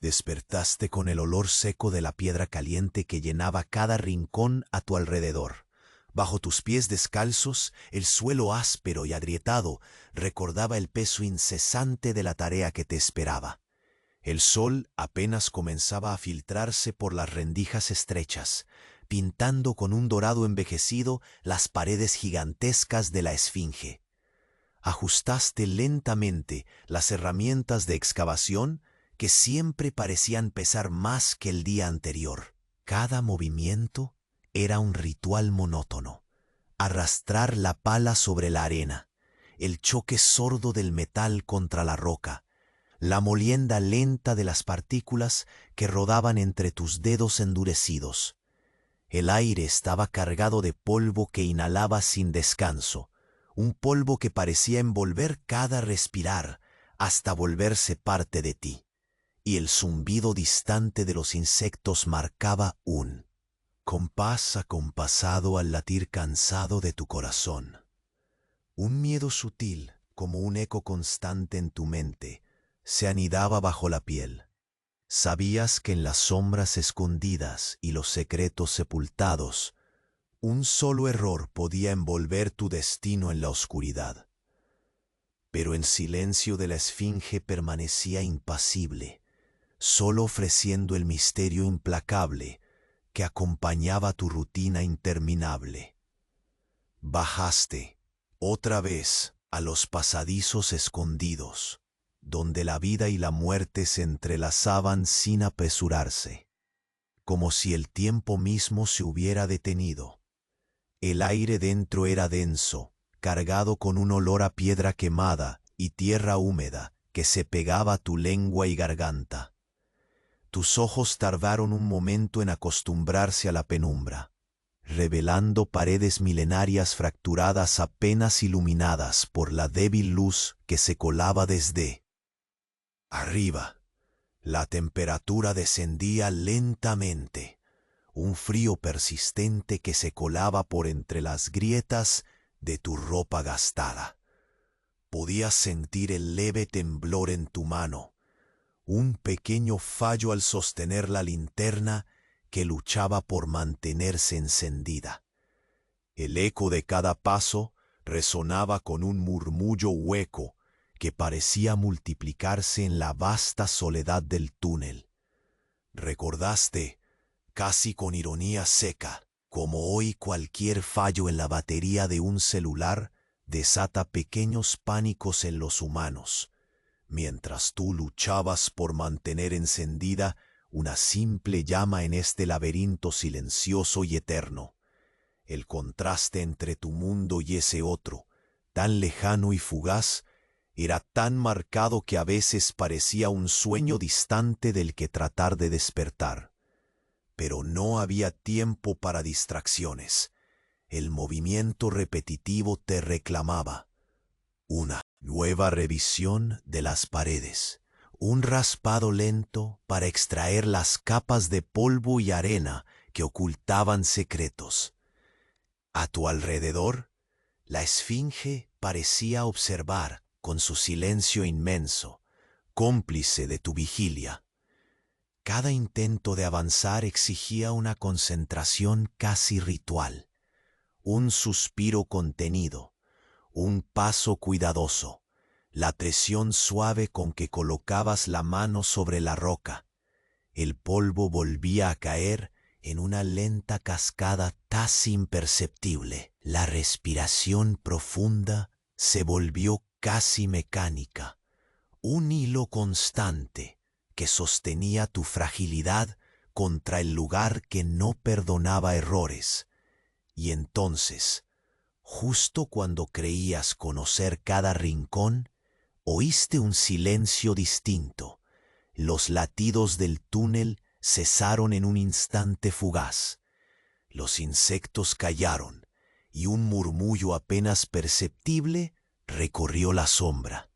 Despertaste con el olor seco de la piedra caliente que llenaba cada rincón a tu alrededor. Bajo tus pies descalzos, el suelo áspero y agrietado recordaba el peso incesante de la tarea que te esperaba. El sol apenas comenzaba a filtrarse por las rendijas estrechas, pintando con un dorado envejecido las paredes gigantescas de la esfinge. Ajustaste lentamente las herramientas de excavación que siempre parecían pesar más que el día anterior. Cada movimiento era un ritual monótono. Arrastrar la pala sobre la arena, el choque sordo del metal contra la roca, la molienda lenta de las partículas que rodaban entre tus dedos endurecidos. El aire estaba cargado de polvo que inhalabas sin descanso, un polvo que parecía envolver cada respirar hasta volverse parte de ti, y el zumbido distante de los insectos marcaba un compás acompasado al latir cansado de tu corazón. Un miedo sutil, como un eco constante en tu mente, se anidaba bajo la piel. Sabías que en las sombras escondidas y los secretos sepultados, un solo error podía envolver tu destino en la oscuridad. Pero en silencio de la esfinge permanecía impasible, solo ofreciendo el misterio implacable que acompañaba tu rutina interminable. Bajaste, otra vez, a los pasadizos escondidos, donde la vida y la muerte se entrelazaban sin apresurarse, como si el tiempo mismo se hubiera detenido. El aire dentro era denso, cargado con un olor a piedra quemada y tierra húmeda que se pegaba a tu lengua y garganta. Tus ojos tardaron un momento en acostumbrarse a la penumbra, revelando paredes milenarias fracturadas apenas iluminadas por la débil luz que se colaba desde arriba. La temperatura descendía lentamente, un frío persistente que se colaba por entre las grietas de tu ropa gastada. Podías sentir el leve temblor en tu mano, un pequeño fallo al sostener la linterna que luchaba por mantenerse encendida. El eco de cada paso resonaba con un murmullo hueco que parecía multiplicarse en la vasta soledad del túnel. Recordaste, casi con ironía seca, como hoy cualquier fallo en la batería de un celular desata pequeños pánicos en los humanos, mientras tú luchabas por mantener encendida una simple llama en este laberinto silencioso y eterno. El contraste entre tu mundo y ese otro, tan lejano y fugaz, era tan marcado que a veces parecía un sueño distante del que tratar de despertar. Pero no había tiempo para distracciones. El movimiento repetitivo te reclamaba. Una nueva revisión de las paredes, un raspado lento para extraer las capas de polvo y arena que ocultaban secretos. A tu alrededor, la esfinge parecía observar con su silencio inmenso, cómplice de tu vigilia. Cada intento de avanzar exigía una concentración casi ritual, un suspiro contenido, un paso cuidadoso, la presión suave con que colocabas la mano sobre la roca. El polvo volvía a caer en una lenta cascada casi imperceptible. La respiración profunda se volvió casi mecánica, un hilo constante que sostenía tu fragilidad contra el lugar que no perdonaba errores. Y entonces, justo cuando creías conocer cada rincón, oíste un silencio distinto. Los latidos del túnel cesaron en un instante fugaz. Los insectos callaron y un murmullo apenas perceptible recorrió la sombra.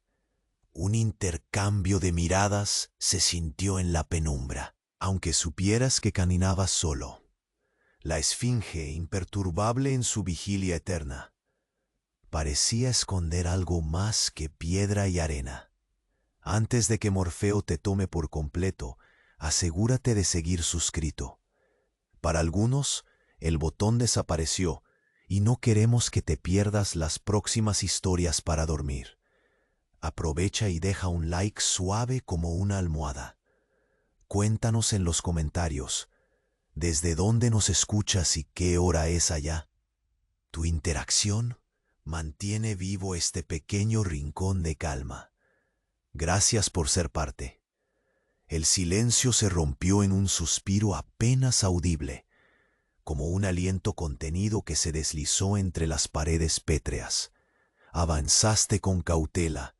Un intercambio de miradas se sintió en la penumbra, aunque supieras que caminabas solo. La esfinge, imperturbable en su vigilia eterna, parecía esconder algo más que piedra y arena. Antes de que Morfeo te tome por completo, asegúrate de seguir suscrito. Para algunos, el botón desapareció y no queremos que te pierdas las próximas historias para dormir. Aprovecha y deja un like suave como una almohada. Cuéntanos en los comentarios desde dónde nos escuchas y qué hora es allá. Tu interacción mantiene vivo este pequeño rincón de calma. Gracias por ser parte. El silencio se rompió en un suspiro apenas audible, como un aliento contenido que se deslizó entre las paredes pétreas. Avanzaste con cautela,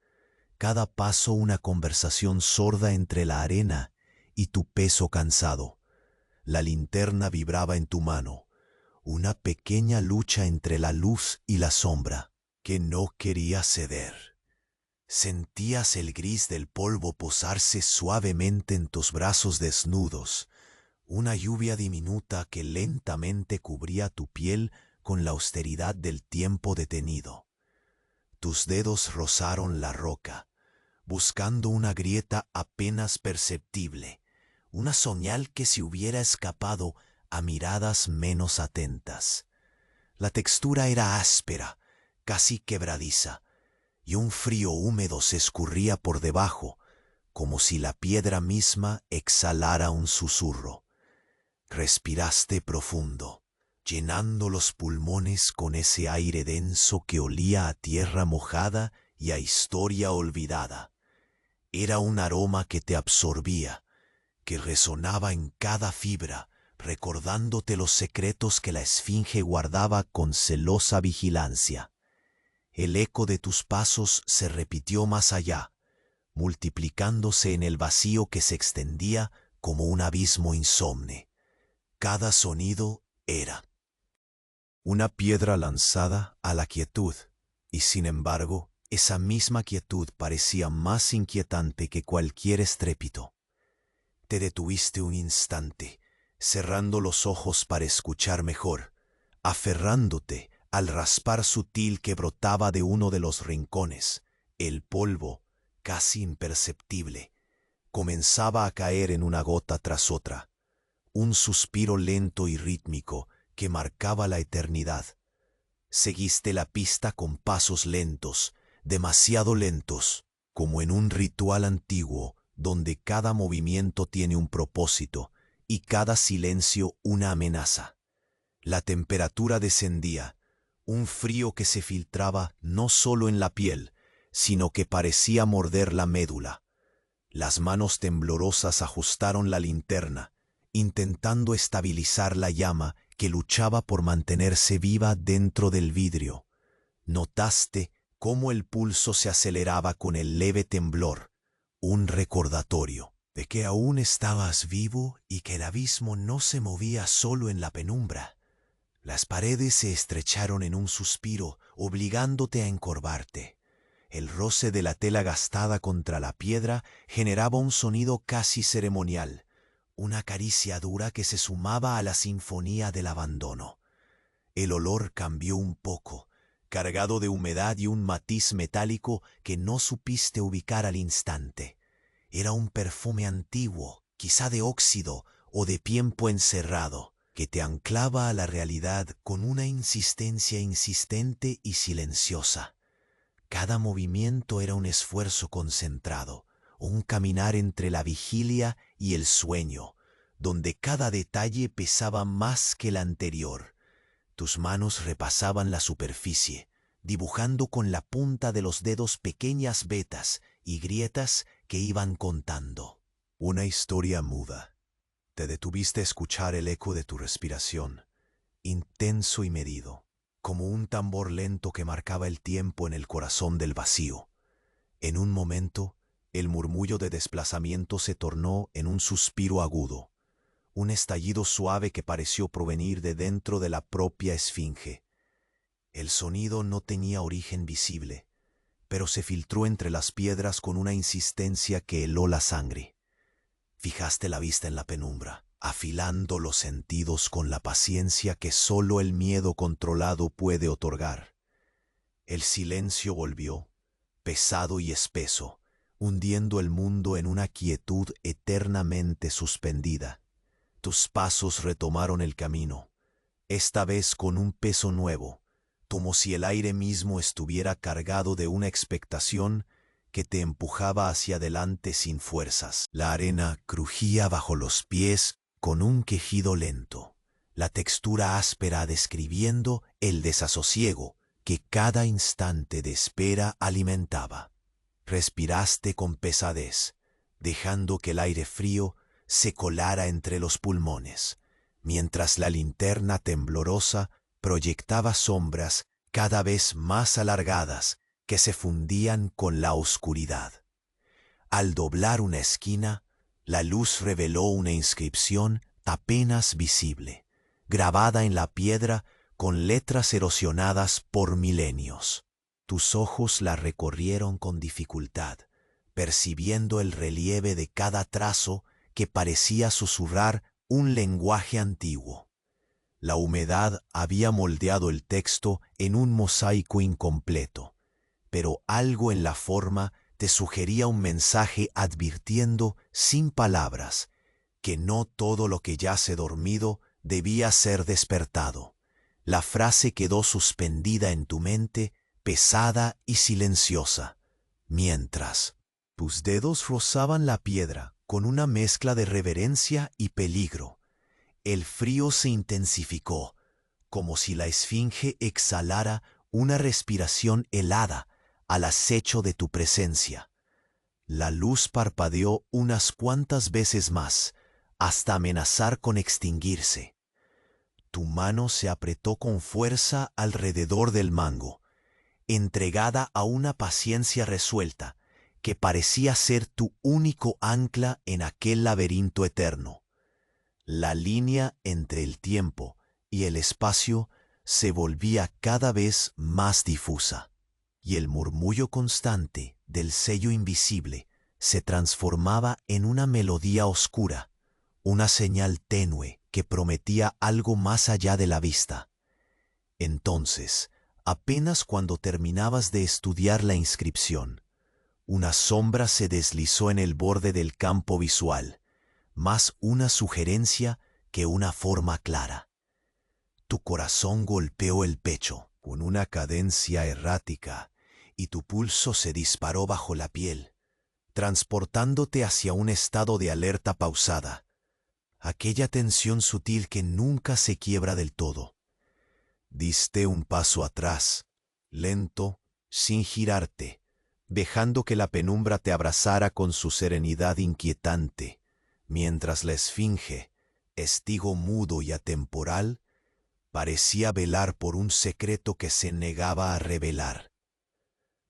cada paso una conversación sorda entre la arena y tu peso cansado. La linterna vibraba en tu mano, una pequeña lucha entre la luz y la sombra que no quería ceder. Sentías el gris del polvo posarse suavemente en tus brazos desnudos, una lluvia diminuta que lentamente cubría tu piel con la austeridad del tiempo detenido. Tus dedos rozaron la roca, buscando una grieta apenas perceptible, una señal que se hubiera escapado a miradas menos atentas. La textura era áspera, casi quebradiza, y un frío húmedo se escurría por debajo, como si la piedra misma exhalara un susurro. Respiraste profundo, llenando los pulmones con ese aire denso que olía a tierra mojada y a historia olvidada. Era un aroma que te absorbía, que resonaba en cada fibra, recordándote los secretos que la esfinge guardaba con celosa vigilancia. El eco de tus pasos se repitió más allá, multiplicándose en el vacío que se extendía como un abismo insomne. Cada sonido era una piedra lanzada a la quietud, y sin embargo, esa misma quietud parecía más inquietante que cualquier estrépito. Te detuviste un instante, cerrando los ojos para escuchar mejor, aferrándote al raspar sutil que brotaba de uno de los rincones. El polvo, casi imperceptible, comenzaba a caer en una gota tras otra, un suspiro lento y rítmico que marcaba la eternidad. Seguiste la pista con pasos lentos, demasiado lentos, como en un ritual antiguo, donde cada movimiento tiene un propósito y cada silencio una amenaza. La temperatura descendía, un frío que se filtraba no solo en la piel, sino que parecía morder la médula. Las manos temblorosas ajustaron la linterna, intentando estabilizar la llama que luchaba por mantenerse viva dentro del vidrio. Notaste cómo el pulso se aceleraba con el leve temblor, un recordatorio de que aún estabas vivo y que el abismo no se movía solo en la penumbra. Las paredes se estrecharon en un suspiro, obligándote a encorvarte. El roce de la tela gastada contra la piedra generaba un sonido casi ceremonial, una caricia dura que se sumaba a la sinfonía del abandono. El olor cambió un poco, cargado de humedad y un matiz metálico que no supiste ubicar al instante. Era un perfume antiguo, quizá de óxido o de tiempo encerrado, que te anclaba a la realidad con una insistencia insistente y silenciosa. Cada movimiento era un esfuerzo concentrado, un caminar entre la vigilia y el sueño, donde cada detalle pesaba más que el anterior. Tus manos repasaban la superficie, dibujando con la punta de los dedos pequeñas vetas y grietas que iban contando. Una historia muda. Te detuviste a escuchar el eco de tu respiración, intenso y medido, como un tambor lento que marcaba el tiempo en el corazón del vacío. En un momento, el murmullo de desplazamiento se tornó en un suspiro agudo, un estallido suave que pareció provenir de dentro de la propia esfinge. El sonido no tenía origen visible, pero se filtró entre las piedras con una insistencia que heló la sangre. Fijaste la vista en la penumbra, afilando los sentidos con la paciencia que solo el miedo controlado puede otorgar. El silencio volvió, pesado y espeso, hundiendo el mundo en una quietud eternamente suspendida. Tus pasos retomaron el camino, esta vez con un peso nuevo, como si el aire mismo estuviera cargado de una expectación que te empujaba hacia adelante sin fuerzas. La arena crujía bajo los pies con un quejido lento, la textura áspera describiendo el desasosiego que cada instante de espera alimentaba. Respiraste con pesadez, dejando que el aire frío se colara entre los pulmones, mientras la linterna temblorosa proyectaba sombras cada vez más alargadas que se fundían con la oscuridad. Al doblar una esquina, la luz reveló una inscripción apenas visible, grabada en la piedra con letras erosionadas por milenios. Tus ojos la recorrieron con dificultad, percibiendo el relieve de cada trazo que parecía susurrar un lenguaje antiguo. La humedad había moldeado el texto en un mosaico incompleto, pero algo en la forma te sugería un mensaje advirtiendo sin palabras que no todo lo que yace dormido debía ser despertado. La frase quedó suspendida en tu mente, pesada y silenciosa, mientras tus dedos rozaban la piedra con una mezcla de reverencia y peligro. El frío se intensificó, como si la esfinge exhalara una respiración helada al acecho de tu presencia. La luz parpadeó unas cuantas veces más, hasta amenazar con extinguirse. Tu mano se apretó con fuerza alrededor del mango, entregada a una paciencia resuelta que parecía ser tu único ancla en aquel laberinto eterno. La línea entre el tiempo y el espacio se volvía cada vez más difusa, y el murmullo constante del sello invisible se transformaba en una melodía oscura, una señal tenue que prometía algo más allá de la vista. Entonces, apenas cuando terminabas de estudiar la inscripción, una sombra se deslizó en el borde del campo visual, más una sugerencia que una forma clara. Tu corazón golpeó el pecho con una cadencia errática y tu pulso se disparó bajo la piel, transportándote hacia un estado de alerta pausada, aquella tensión sutil que nunca se quiebra del todo. Diste un paso atrás, lento, sin girarte, dejando que la penumbra te abrazara con su serenidad inquietante, mientras la esfinge, estigo mudo y atemporal, parecía velar por un secreto que se negaba a revelar.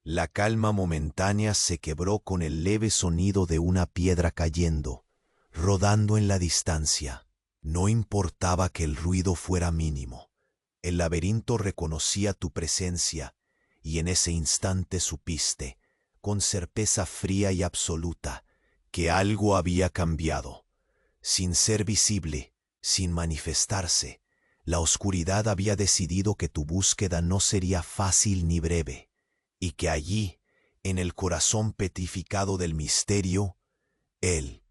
La calma momentánea se quebró con el leve sonido de una piedra cayendo, rodando en la distancia. No importaba que el ruido fuera mínimo. El laberinto reconocía tu presencia y en ese instante supiste, con certeza fría y absoluta, que algo había cambiado. Sin ser visible, sin manifestarse, la oscuridad había decidido que tu búsqueda no sería fácil ni breve, y que allí, en el corazón petrificado del misterio, el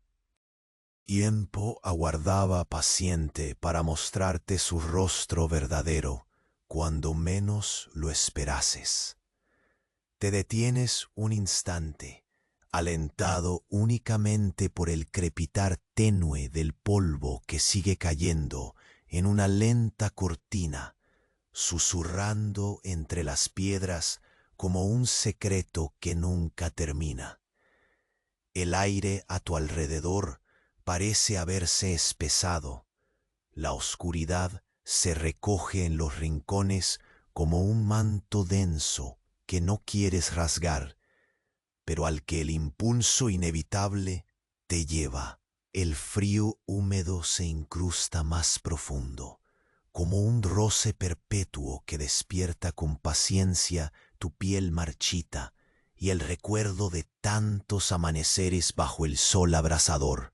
tiempo aguardaba paciente para mostrarte su rostro verdadero cuando menos lo esperases. Te detienes un instante, alentado únicamente por el crepitar tenue del polvo que sigue cayendo en una lenta cortina, susurrando entre las piedras como un secreto que nunca termina. El aire a tu alrededor parece haberse espesado. La oscuridad se recoge en los rincones como un manto denso que no quieres rasgar, pero al que el impulso inevitable te lleva. El frío húmedo se incrusta más profundo, como un roce perpetuo que despierta con paciencia tu piel marchita y el recuerdo de tantos amaneceres bajo el sol abrasador.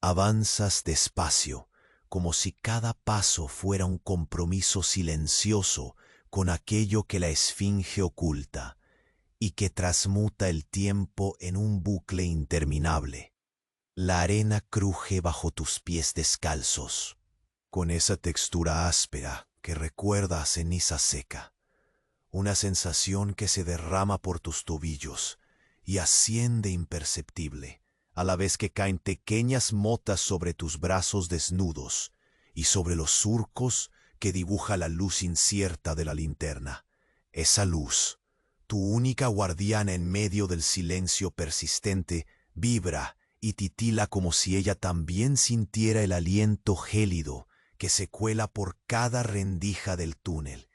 Avanzas despacio, como si cada paso fuera un compromiso silencioso con aquello que la esfinge oculta, y que transmuta el tiempo en un bucle interminable. La arena cruje bajo tus pies descalzos, con esa textura áspera que recuerda a ceniza seca, una sensación que se derrama por tus tobillos y asciende imperceptible, a la vez que caen pequeñas motas sobre tus brazos desnudos y sobre los surcos que dibuja la luz incierta de la linterna. Esa luz, tu única guardiana en medio del silencio persistente, vibra y titila como si ella también sintiera el aliento gélido que se cuela por cada rendija del túnel.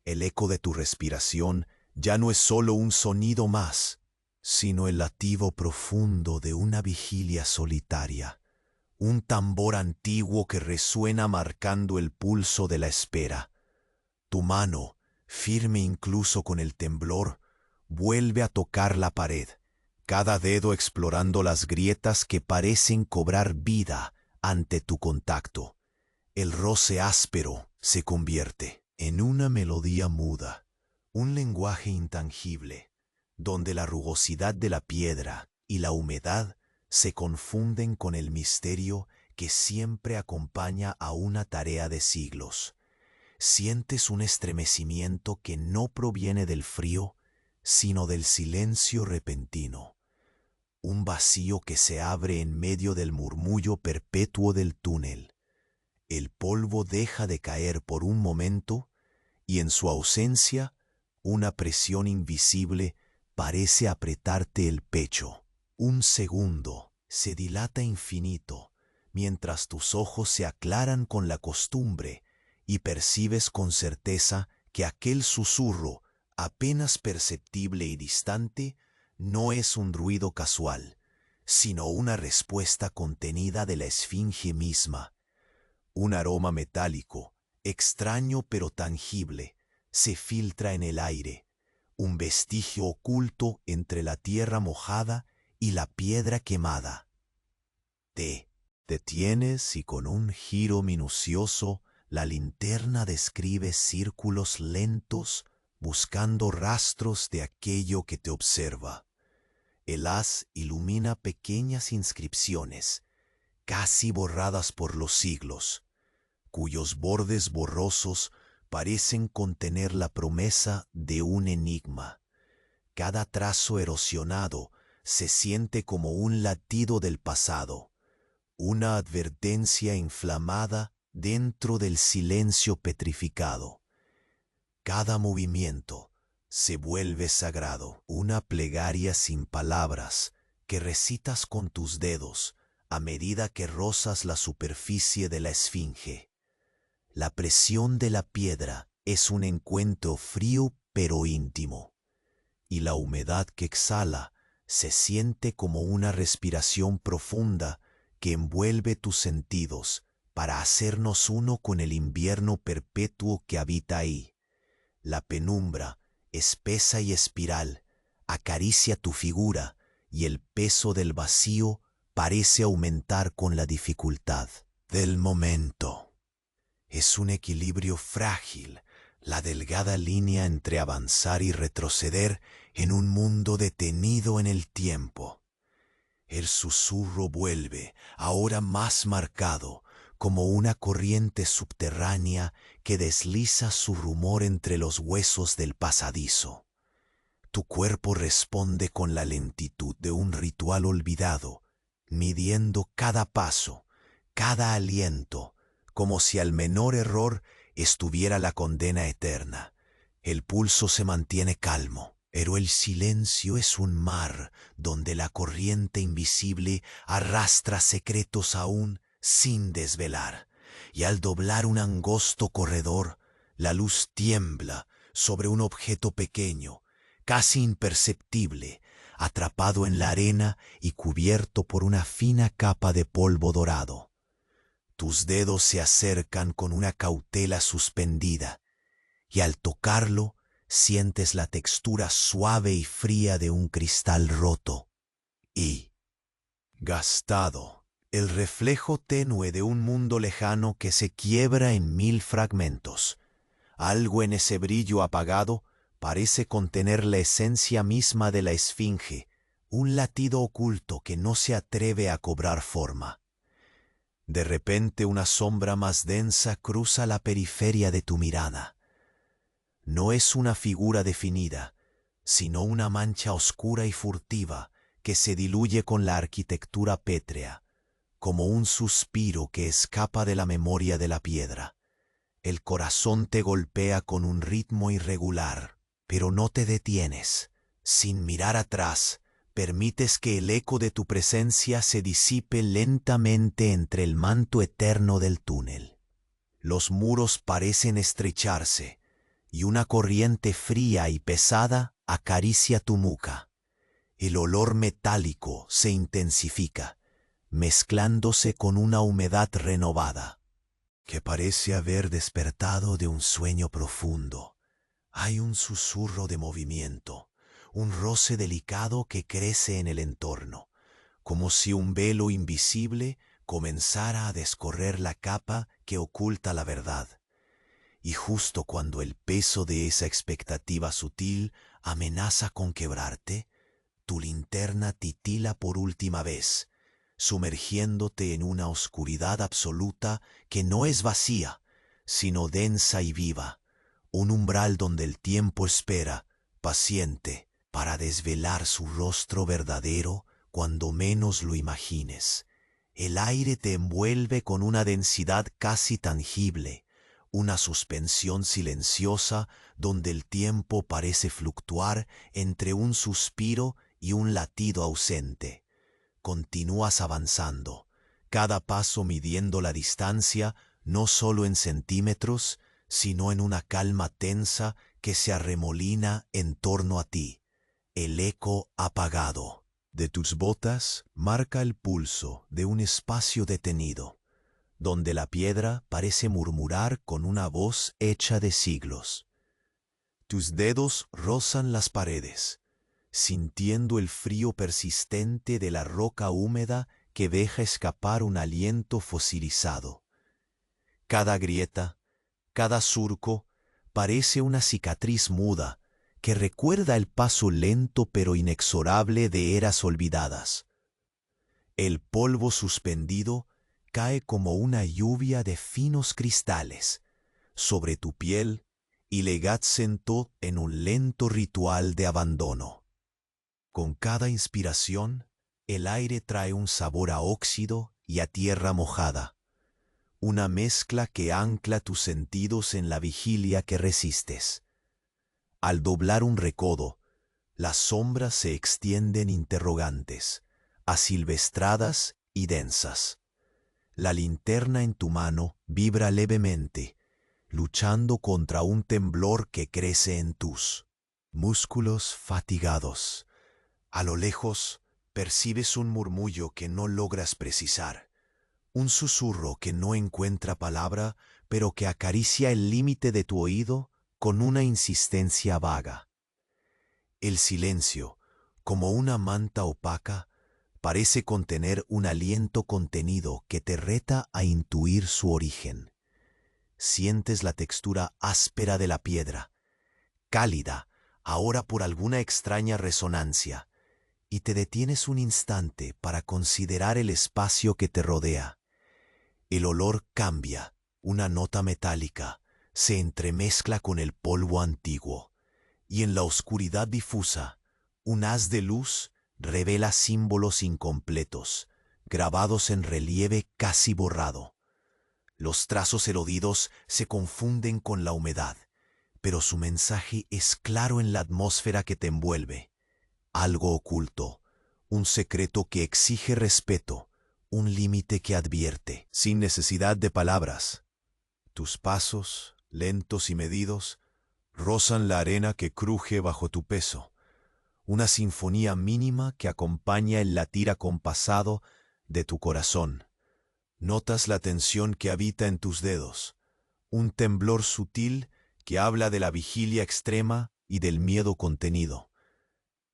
El eco de tu respiración ya no es solo un sonido más, sino el latido profundo de una vigilia solitaria, un tambor antiguo que resuena marcando el pulso de la espera. Tu mano, firme incluso con el temblor, vuelve a tocar la pared, cada dedo explorando las grietas que parecen cobrar vida ante tu contacto. El roce áspero se convierte en una melodía muda, un lenguaje intangible, donde la rugosidad de la piedra y la humedad se confunden con el misterio que siempre acompaña a una tarea de siglos. Sientes un estremecimiento que no proviene del frío, sino del silencio repentino. Un vacío que se abre en medio del murmullo perpetuo del túnel. El polvo deja de caer por un momento y en su ausencia, una presión invisible parece apretarte el pecho. Un segundo se dilata infinito, mientras tus ojos se aclaran con la costumbre y percibes con certeza que aquel susurro, apenas perceptible y distante, no es un ruido casual, sino una respuesta contenida de la esfinge misma. Un aroma metálico, extraño pero tangible, se filtra en el aire, un vestigio oculto entre la tierra mojada y la piedra quemada. Te detienes y con un giro minucioso la linterna describe círculos lentos buscando rastros de aquello que te observa. El haz ilumina pequeñas inscripciones, casi borradas por los siglos, cuyos bordes borrosos parecen contener la promesa de un enigma. Cada trazo erosionado se siente como un latido del pasado, una advertencia inflamada dentro del silencio petrificado. Cada movimiento se vuelve sagrado, una plegaria sin palabras que recitas con tus dedos a medida que rozas la superficie de la esfinge. La presión de la piedra es un encuentro frío pero íntimo, y la humedad que exhala se siente como una respiración profunda que envuelve tus sentidos para hacernos uno con el invierno perpetuo que habita ahí. La penumbra, espesa y espiral, acaricia tu figura y el peso del vacío parece aumentar con la dificultad del momento. Es un equilibrio frágil, la delgada línea entre avanzar y retroceder en un mundo detenido en el tiempo. El susurro vuelve, ahora más marcado, como una corriente subterránea que desliza su rumor entre los huesos del pasadizo. Tu cuerpo responde con la lentitud de un ritual olvidado, midiendo cada paso, cada aliento, como si al menor error estuviera la condena eterna. El pulso se mantiene calmo, pero el silencio es un mar donde la corriente invisible arrastra secretos aún sin desvelar. Y al doblar un angosto corredor, la luz tiembla sobre un objeto pequeño, casi imperceptible, atrapado en la arena y cubierto por una fina capa de polvo dorado. Tus dedos se acercan con una cautela suspendida, y al tocarlo sientes la textura suave y fría de un cristal roto y gastado, el reflejo tenue de un mundo lejano que se quiebra en mil fragmentos. Algo en ese brillo apagado parece contener la esencia misma de la esfinge, un latido oculto que no se atreve a cobrar forma. De repente una sombra más densa cruza la periferia de tu mirada. No es una figura definida, sino una mancha oscura y furtiva que se diluye con la arquitectura pétrea, como un suspiro que escapa de la memoria de la piedra. El corazón te golpea con un ritmo irregular, pero no te detienes. Sin mirar atrás, permites que el eco de tu presencia se disipe lentamente entre el manto eterno del túnel. Los muros parecen estrecharse, y una corriente fría y pesada acaricia tu nuca. El olor metálico se intensifica, mezclándose con una humedad renovada, que parece haber despertado de un sueño profundo. Hay un susurro de movimiento, un roce delicado que crece en el entorno, como si un velo invisible comenzara a descorrer la capa que oculta la verdad. Y justo cuando el peso de esa expectativa sutil amenaza con quebrarte, tu linterna titila por última vez, sumergiéndote en una oscuridad absoluta que no es vacía, sino densa y viva, un umbral donde el tiempo espera, paciente, para desvelar su rostro verdadero cuando menos lo imagines. El aire te envuelve con una densidad casi tangible, una suspensión silenciosa donde el tiempo parece fluctuar entre un suspiro y un latido ausente. Continúas avanzando, cada paso midiendo la distancia no solo en centímetros, sino en una calma tensa que se arremolina en torno a ti. El eco apagado de tus botas marca el pulso de un espacio detenido, donde la piedra parece murmurar con una voz hecha de siglos. Tus dedos rozan las paredes, sintiendo el frío persistente de la roca húmeda que deja escapar un aliento fosilizado. Cada grieta, cada surco, parece una cicatriz muda que recuerda el paso lento pero inexorable de eras olvidadas. El polvo suspendido cae como una lluvia de finos cristales sobre tu piel y legad sentó en un lento ritual de abandono. Con cada inspiración, el aire trae un sabor a óxido y a tierra mojada, una mezcla que ancla tus sentidos en la vigilia que resistes. Al doblar un recodo, las sombras se extienden interrogantes, asilvestradas y densas. La linterna en tu mano vibra levemente, luchando contra un temblor que crece en tus músculos fatigados. A lo lejos, percibes un murmullo que no logras precisar, un susurro que no encuentra palabra, pero que acaricia el límite de tu oído con una insistencia vaga. El silencio, como una manta opaca, parece contener un aliento contenido que te reta a intuir su origen. Sientes la textura áspera de la piedra, cálida, ahora por alguna extraña resonancia, y te detienes un instante para considerar el espacio que te rodea. El olor cambia, una nota metálica, se entremezcla con el polvo antiguo, y en la oscuridad difusa, un haz de luz revela símbolos incompletos, grabados en relieve casi borrado. Los trazos erodidos se confunden con la humedad, pero su mensaje es claro en la atmósfera que te envuelve. Algo oculto, un secreto que exige respeto, un límite que advierte, sin necesidad de palabras. Tus pasos, lentos y medidos, rozan la arena que cruje bajo tu peso, una sinfonía mínima que acompaña el latir acompasado de tu corazón. Notas la tensión que habita en tus dedos, un temblor sutil que habla de la vigilia extrema y del miedo contenido.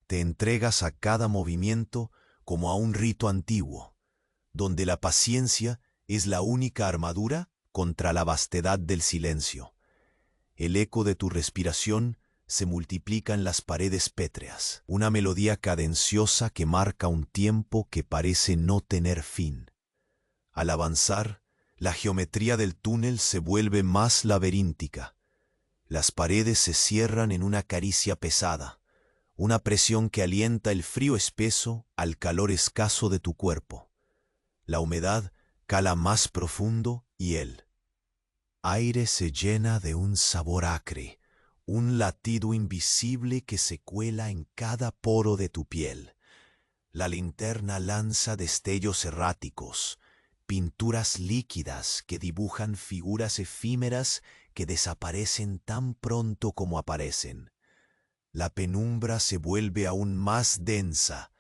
Te entregas a cada movimiento como a un rito antiguo, donde la paciencia es la única armadura contra la vastedad del silencio. El eco de tu respiración se multiplica en las paredes pétreas, una melodía cadenciosa que marca un tiempo que parece no tener fin. Al avanzar, la geometría del túnel se vuelve más laberíntica. Las paredes se cierran en una caricia pesada, una presión que alienta el frío espeso al calor escaso de tu cuerpo. La humedad cala más profundo y el aire se llena de un sabor acre, un latido invisible que se cuela en cada poro de tu piel. La linterna lanza destellos erráticos, pinturas líquidas que dibujan figuras efímeras que desaparecen tan pronto como aparecen. La penumbra se vuelve aún más densa,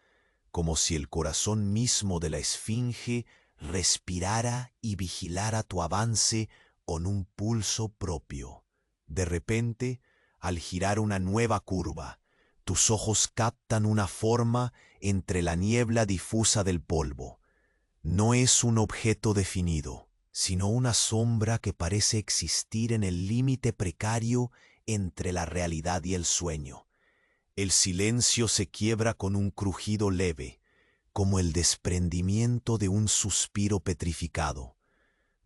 como si el corazón mismo de la esfinge respirara y vigilara tu avance con un pulso propio. De repente, al girar una nueva curva, tus ojos captan una forma entre la niebla difusa del polvo. No es un objeto definido, sino una sombra que parece existir en el límite precario entre la realidad y el sueño. El silencio se quiebra con un crujido leve, como el desprendimiento de un suspiro petrificado.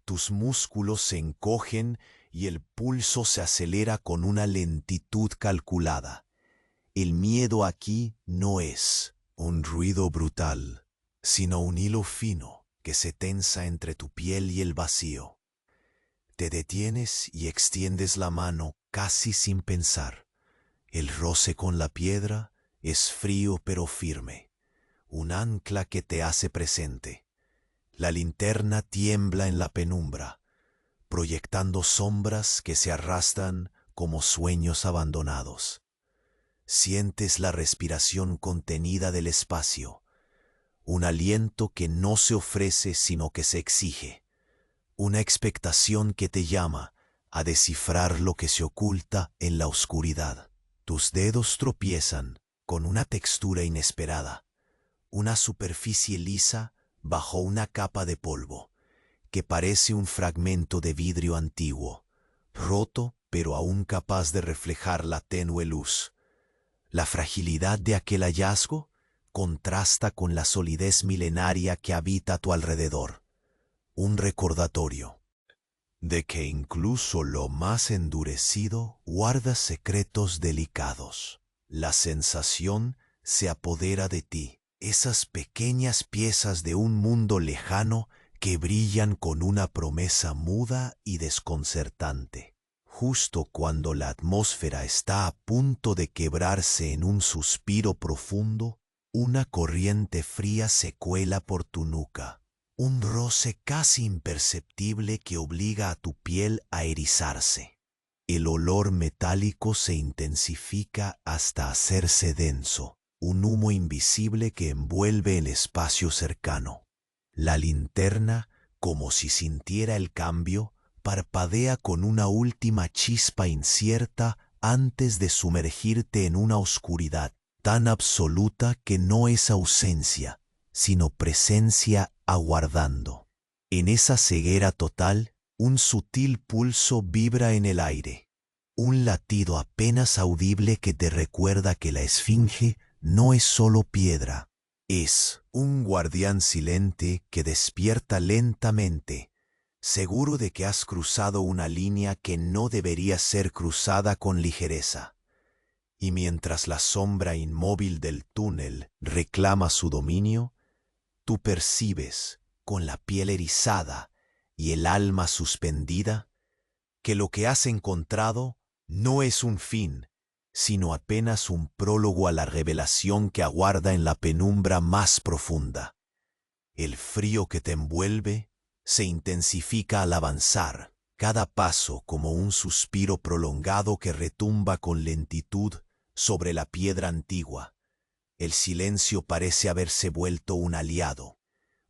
Tus músculos se encogen y el pulso se acelera con una lentitud calculada. El miedo aquí no es un ruido brutal, sino un hilo fino que se tensa entre tu piel y el vacío. Te detienes y extiendes la mano casi sin pensar. El roce con la piedra es frío pero firme, un ancla que te hace presente. La linterna tiembla en la penumbra, proyectando sombras que se arrastran como sueños abandonados. Sientes la respiración contenida del espacio, un aliento que no se ofrece sino que se exige, una expectación que te llama a descifrar lo que se oculta en la oscuridad. Tus dedos tropiezan con una textura inesperada, una superficie lisa bajo una capa de polvo, que parece un fragmento de vidrio antiguo, roto pero aún capaz de reflejar la tenue luz. La fragilidad de aquel hallazgo contrasta con la solidez milenaria que habita a tu alrededor, un recordatorio de que incluso lo más endurecido guarda secretos delicados. La sensación se apodera de ti, esas pequeñas piezas de un mundo lejano que brillan con una promesa muda y desconcertante. Justo cuando la atmósfera está a punto de quebrarse en un suspiro profundo, una corriente fría se cuela por tu nuca. Un roce casi imperceptible que obliga a tu piel a erizarse. El olor metálico se intensifica hasta hacerse denso, un humo invisible que envuelve el espacio cercano. La linterna, como si sintiera el cambio, parpadea con una última chispa incierta antes de sumergirte en una oscuridad tan absoluta que no es ausencia, sino presencia aguardando. En esa ceguera total, un sutil pulso vibra en el aire, un latido apenas audible que te recuerda que la esfinge no es solo piedra, es un guardián silente que despierta lentamente, seguro de que has cruzado una línea que no debería ser cruzada con ligereza. Y mientras la sombra inmóvil del túnel reclama su dominio, tú percibes, con la piel erizada y el alma suspendida, que lo que has encontrado no es un fin, sino apenas un prólogo a la revelación que aguarda en la penumbra más profunda. El frío que te envuelve se intensifica al avanzar, cada paso como un suspiro prolongado que retumba con lentitud sobre la piedra antigua. El silencio parece haberse vuelto un aliado,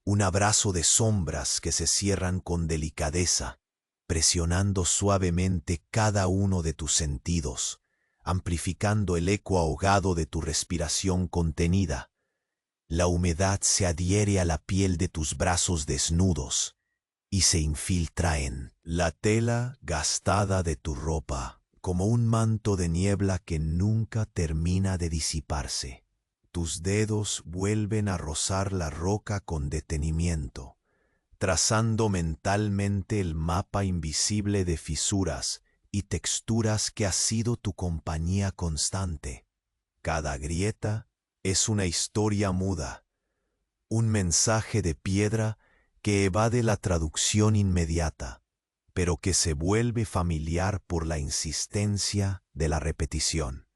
un abrazo de sombras que se cierran con delicadeza, presionando suavemente cada uno de tus sentidos, amplificando el eco ahogado de tu respiración contenida. La humedad se adhiere a la piel de tus brazos desnudos y se infiltra en la tela gastada de tu ropa, como un manto de niebla que nunca termina de disiparse. Tus dedos vuelven a rozar la roca con detenimiento, trazando mentalmente el mapa invisible de fisuras y texturas que ha sido tu compañía constante. Cada grieta es una historia muda, un mensaje de piedra que evade la traducción inmediata, pero que se vuelve familiar por la insistencia de la repetición.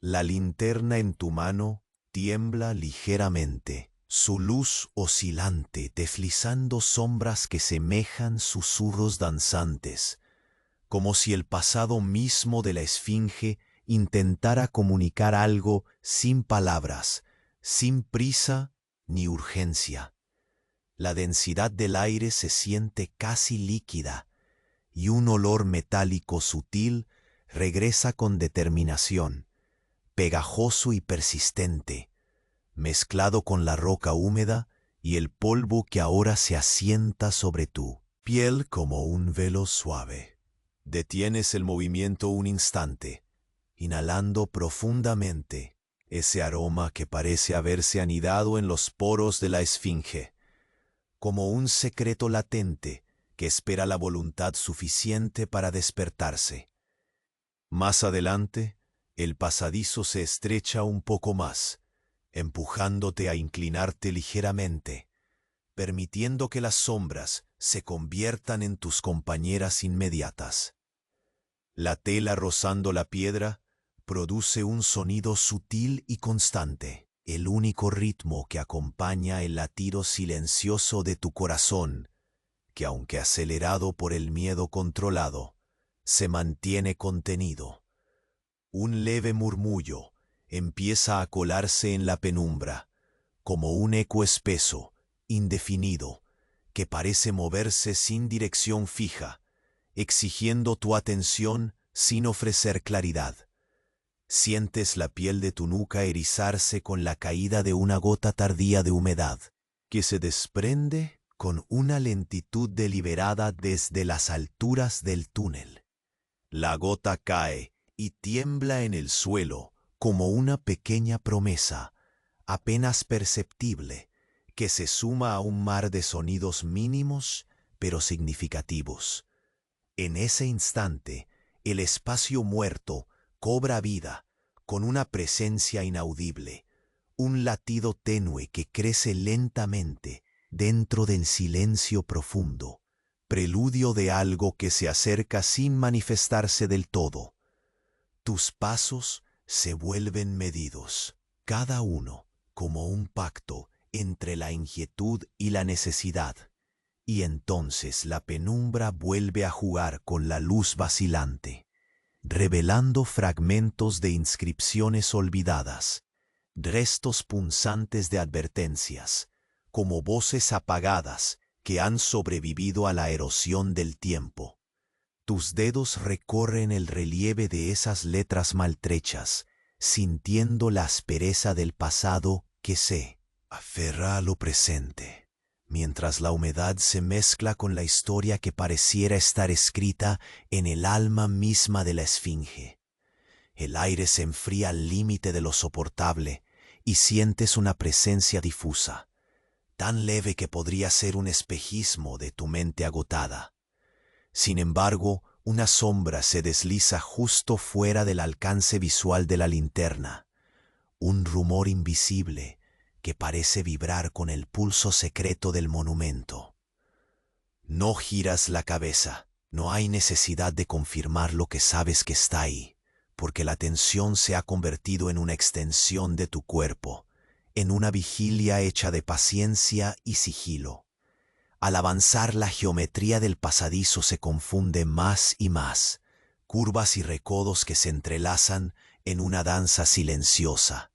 La linterna en tu mano tiembla ligeramente, su luz oscilante deslizando sombras que semejan susurros danzantes, como si el pasado mismo de la esfinge intentara comunicar algo sin palabras, sin prisa ni urgencia. La densidad del aire se siente casi líquida y un olor metálico sutil regresa con determinación, pegajoso y persistente, mezclado con la roca húmeda y el polvo que ahora se asienta sobre tu piel como un velo suave. Detienes el movimiento un instante, inhalando profundamente ese aroma que parece haberse anidado en los poros de la esfinge, como un secreto latente que espera la voluntad suficiente para despertarse. Más adelante, el pasadizo se estrecha un poco más, empujándote a inclinarte ligeramente, permitiendo que las sombras se conviertan en tus compañeras inmediatas. La tela rozando la piedra produce un sonido sutil y constante, el único ritmo que acompaña el latido silencioso de tu corazón, que aunque acelerado por el miedo controlado, se mantiene contenido. Un leve murmullo empieza a colarse en la penumbra, como un eco espeso, indefinido, que parece moverse sin dirección fija, exigiendo tu atención sin ofrecer claridad. Sientes la piel de tu nuca erizarse con la caída de una gota tardía de humedad, que se desprende con una lentitud deliberada desde las alturas del túnel. La gota cae y tiembla en el suelo como una pequeña promesa, apenas perceptible, que se suma a un mar de sonidos mínimos pero significativos. En ese instante, el espacio muerto cobra vida con una presencia inaudible, un latido tenue que crece lentamente dentro del silencio profundo, preludio de algo que se acerca sin manifestarse del todo. Tus pasos se vuelven medidos, cada uno como un pacto entre la inquietud y la necesidad, y entonces la penumbra vuelve a jugar con la luz vacilante, revelando fragmentos de inscripciones olvidadas, restos punzantes de advertencias, como voces apagadas que han sobrevivido a la erosión del tiempo. Tus dedos recorren el relieve de esas letras maltrechas, sintiendo la aspereza del pasado que se aferra a lo presente, mientras la humedad se mezcla con la historia que pareciera estar escrita en el alma misma de la esfinge. El aire se enfría al límite de lo soportable y sientes una presencia difusa, tan leve que podría ser un espejismo de tu mente agotada. Sin embargo, una sombra se desliza justo fuera del alcance visual de la linterna, un rumor invisible que parece vibrar con el pulso secreto del monumento. No giras la cabeza, no hay necesidad de confirmar lo que sabes que está ahí, porque la tensión se ha convertido en una extensión de tu cuerpo, en una vigilia hecha de paciencia y sigilo. Al avanzar, la geometría del pasadizo se confunde más y más, curvas y recodos que se entrelazan en una danza silenciosa.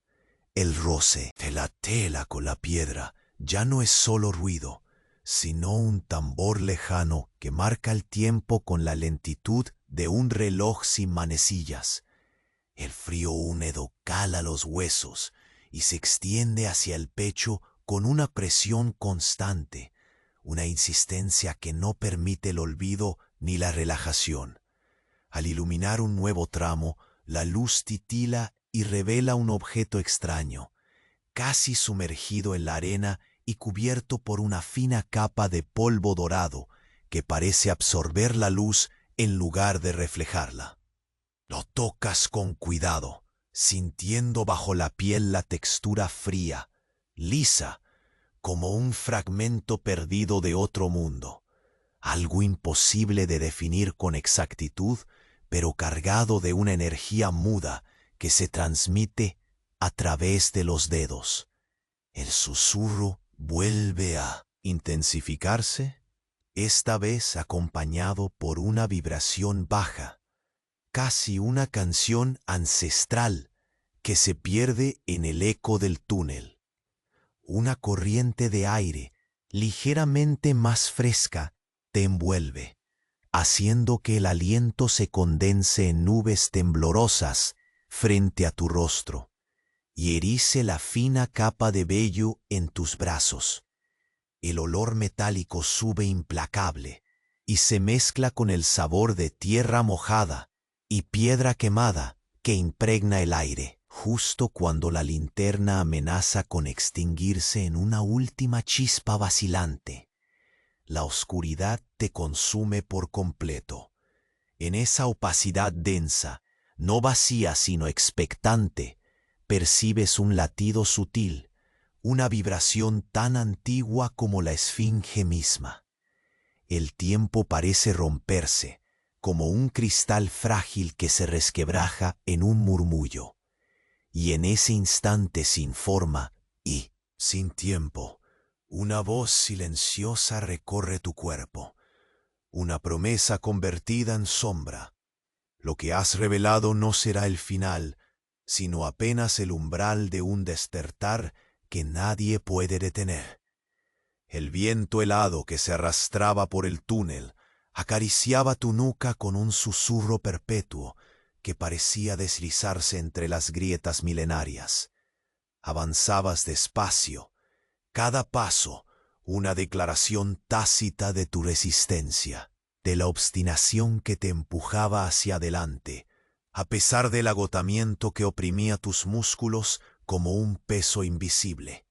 El roce de la tela con la piedra ya no es solo ruido, sino un tambor lejano que marca el tiempo con la lentitud de un reloj sin manecillas. El frío húmedo cala los huesos y se extiende hacia el pecho con una presión constante, una insistencia que no permite el olvido ni la relajación. Al iluminar un nuevo tramo, la luz titila y revela un objeto extraño, casi sumergido en la arena y cubierto por una fina capa de polvo dorado que parece absorber la luz en lugar de reflejarla. Lo tocas con cuidado, sintiendo bajo la piel la textura fría, lisa, como un fragmento perdido de otro mundo, algo imposible de definir con exactitud, pero cargado de una energía muda que se transmite a través de los dedos. El susurro vuelve a intensificarse, esta vez acompañado por una vibración baja, casi una canción ancestral que se pierde en el eco del túnel. Una corriente de aire ligeramente más fresca te envuelve, haciendo que el aliento se condense en nubes temblorosas frente a tu rostro y erice la fina capa de vello en tus brazos. El olor metálico sube implacable y se mezcla con el sabor de tierra mojada y piedra quemada que impregna el aire, justo cuando la linterna amenaza con extinguirse en una última chispa vacilante. La oscuridad te consume por completo. En esa opacidad densa, no vacía sino expectante, percibes un latido sutil, una vibración tan antigua como la esfinge misma. El tiempo parece romperse, como un cristal frágil que se resquebraja en un murmullo. Y en ese instante sin forma y sin tiempo, una voz silenciosa recorre tu cuerpo, una promesa convertida en sombra. Lo que has revelado no será el final, sino apenas el umbral de un despertar que nadie puede detener. El viento helado que se arrastraba por el túnel acariciaba tu nuca con un susurro perpetuo que parecía deslizarse entre las grietas milenarias. Avanzabas despacio, cada paso una declaración tácita de tu resistencia, de la obstinación que te empujaba hacia adelante, a pesar del agotamiento que oprimía tus músculos como un peso invisible.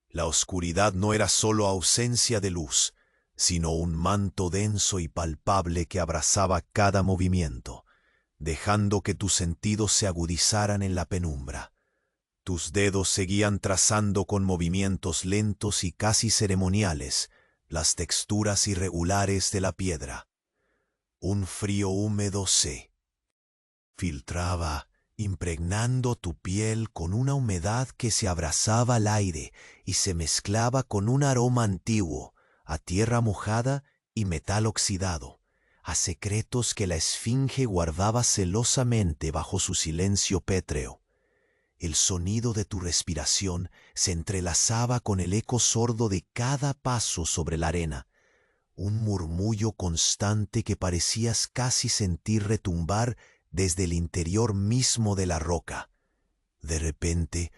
La oscuridad no era solo ausencia de luz, sino un manto denso y palpable que abrazaba cada movimiento, dejando que tus sentidos se agudizaran en la penumbra. Tus dedos seguían trazando con movimientos lentos y casi ceremoniales las texturas irregulares de la piedra. Un frío húmedo se filtraba, impregnando tu piel con una humedad que se abrazaba al aire y se mezclaba con un aroma antiguo, a tierra mojada y metal oxidado, a secretos que la esfinge guardaba celosamente bajo su silencio pétreo. El sonido de tu respiración se entrelazaba con el eco sordo de cada paso sobre la arena, un murmullo constante que parecías casi sentir retumbar desde el interior mismo de la roca. De repente,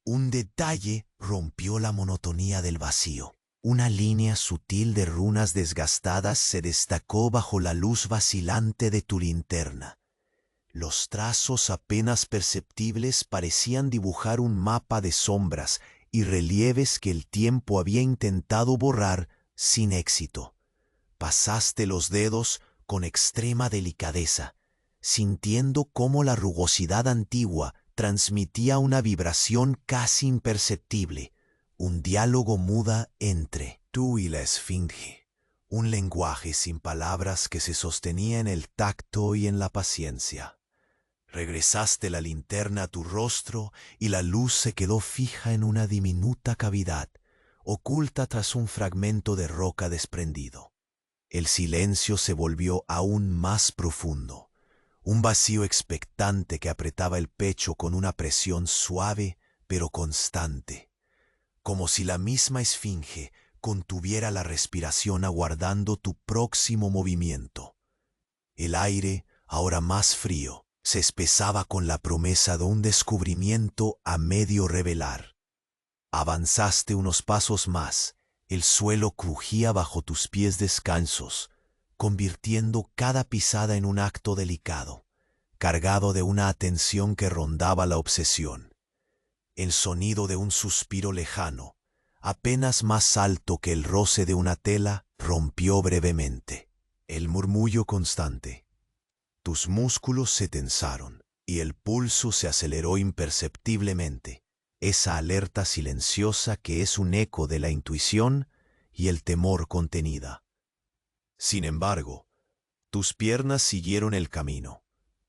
un detalle rompió la monotonía del vacío. Una línea sutil de runas desgastadas se destacó bajo la luz vacilante de tu linterna. Los trazos apenas perceptibles parecían dibujar un mapa de sombras y relieves que el tiempo había intentado borrar sin éxito. Pasaste los dedos con extrema delicadeza, sintiendo cómo la rugosidad antigua transmitía una vibración casi imperceptible, un diálogo muda entre tú y la esfinge, un lenguaje sin palabras que se sostenía en el tacto y en la paciencia. Regresaste la linterna a tu rostro y la luz se quedó fija en una diminuta cavidad, oculta tras un fragmento de roca desprendido. El silencio se volvió aún más profundo, un vacío expectante que apretaba el pecho con una presión suave pero constante, como si la misma esfinge contuviera la respiración aguardando tu próximo movimiento. El aire, ahora más frío, se espesaba con la promesa de un descubrimiento a medio revelar. Avanzaste unos pasos más, el suelo crujía bajo tus pies descalzos, convirtiendo cada pisada en un acto delicado, cargado de una atención que rondaba la obsesión. El sonido de un suspiro lejano, apenas más alto que el roce de una tela, rompió brevemente. El murmullo constante. Tus músculos se tensaron y el pulso se aceleró imperceptiblemente. Esa alerta silenciosa que es un eco de la intuición y el temor contenida. Sin embargo, tus piernas siguieron el camino,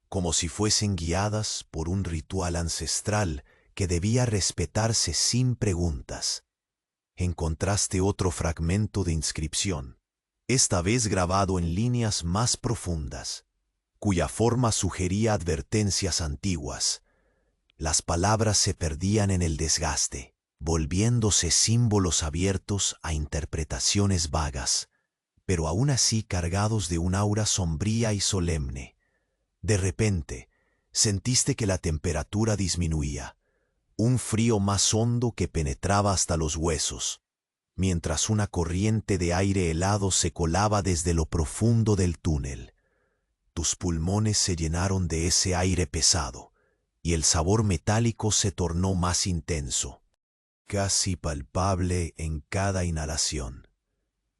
como si fuesen guiadas por un ritual ancestral que debía respetarse sin preguntas. Encontraste otro fragmento de inscripción, esta vez grabado en líneas más profundas, cuya forma sugería advertencias antiguas. Las palabras se perdían en el desgaste, volviéndose símbolos abiertos a interpretaciones vagas, pero aún así cargados de un aura sombría y solemne. De repente, sentiste que la temperatura disminuía, un frío más hondo que penetraba hasta los huesos, mientras una corriente de aire helado se colaba desde lo profundo del túnel. Tus pulmones se llenaron de ese aire pesado, y el sabor metálico se tornó más intenso, casi palpable en cada inhalación.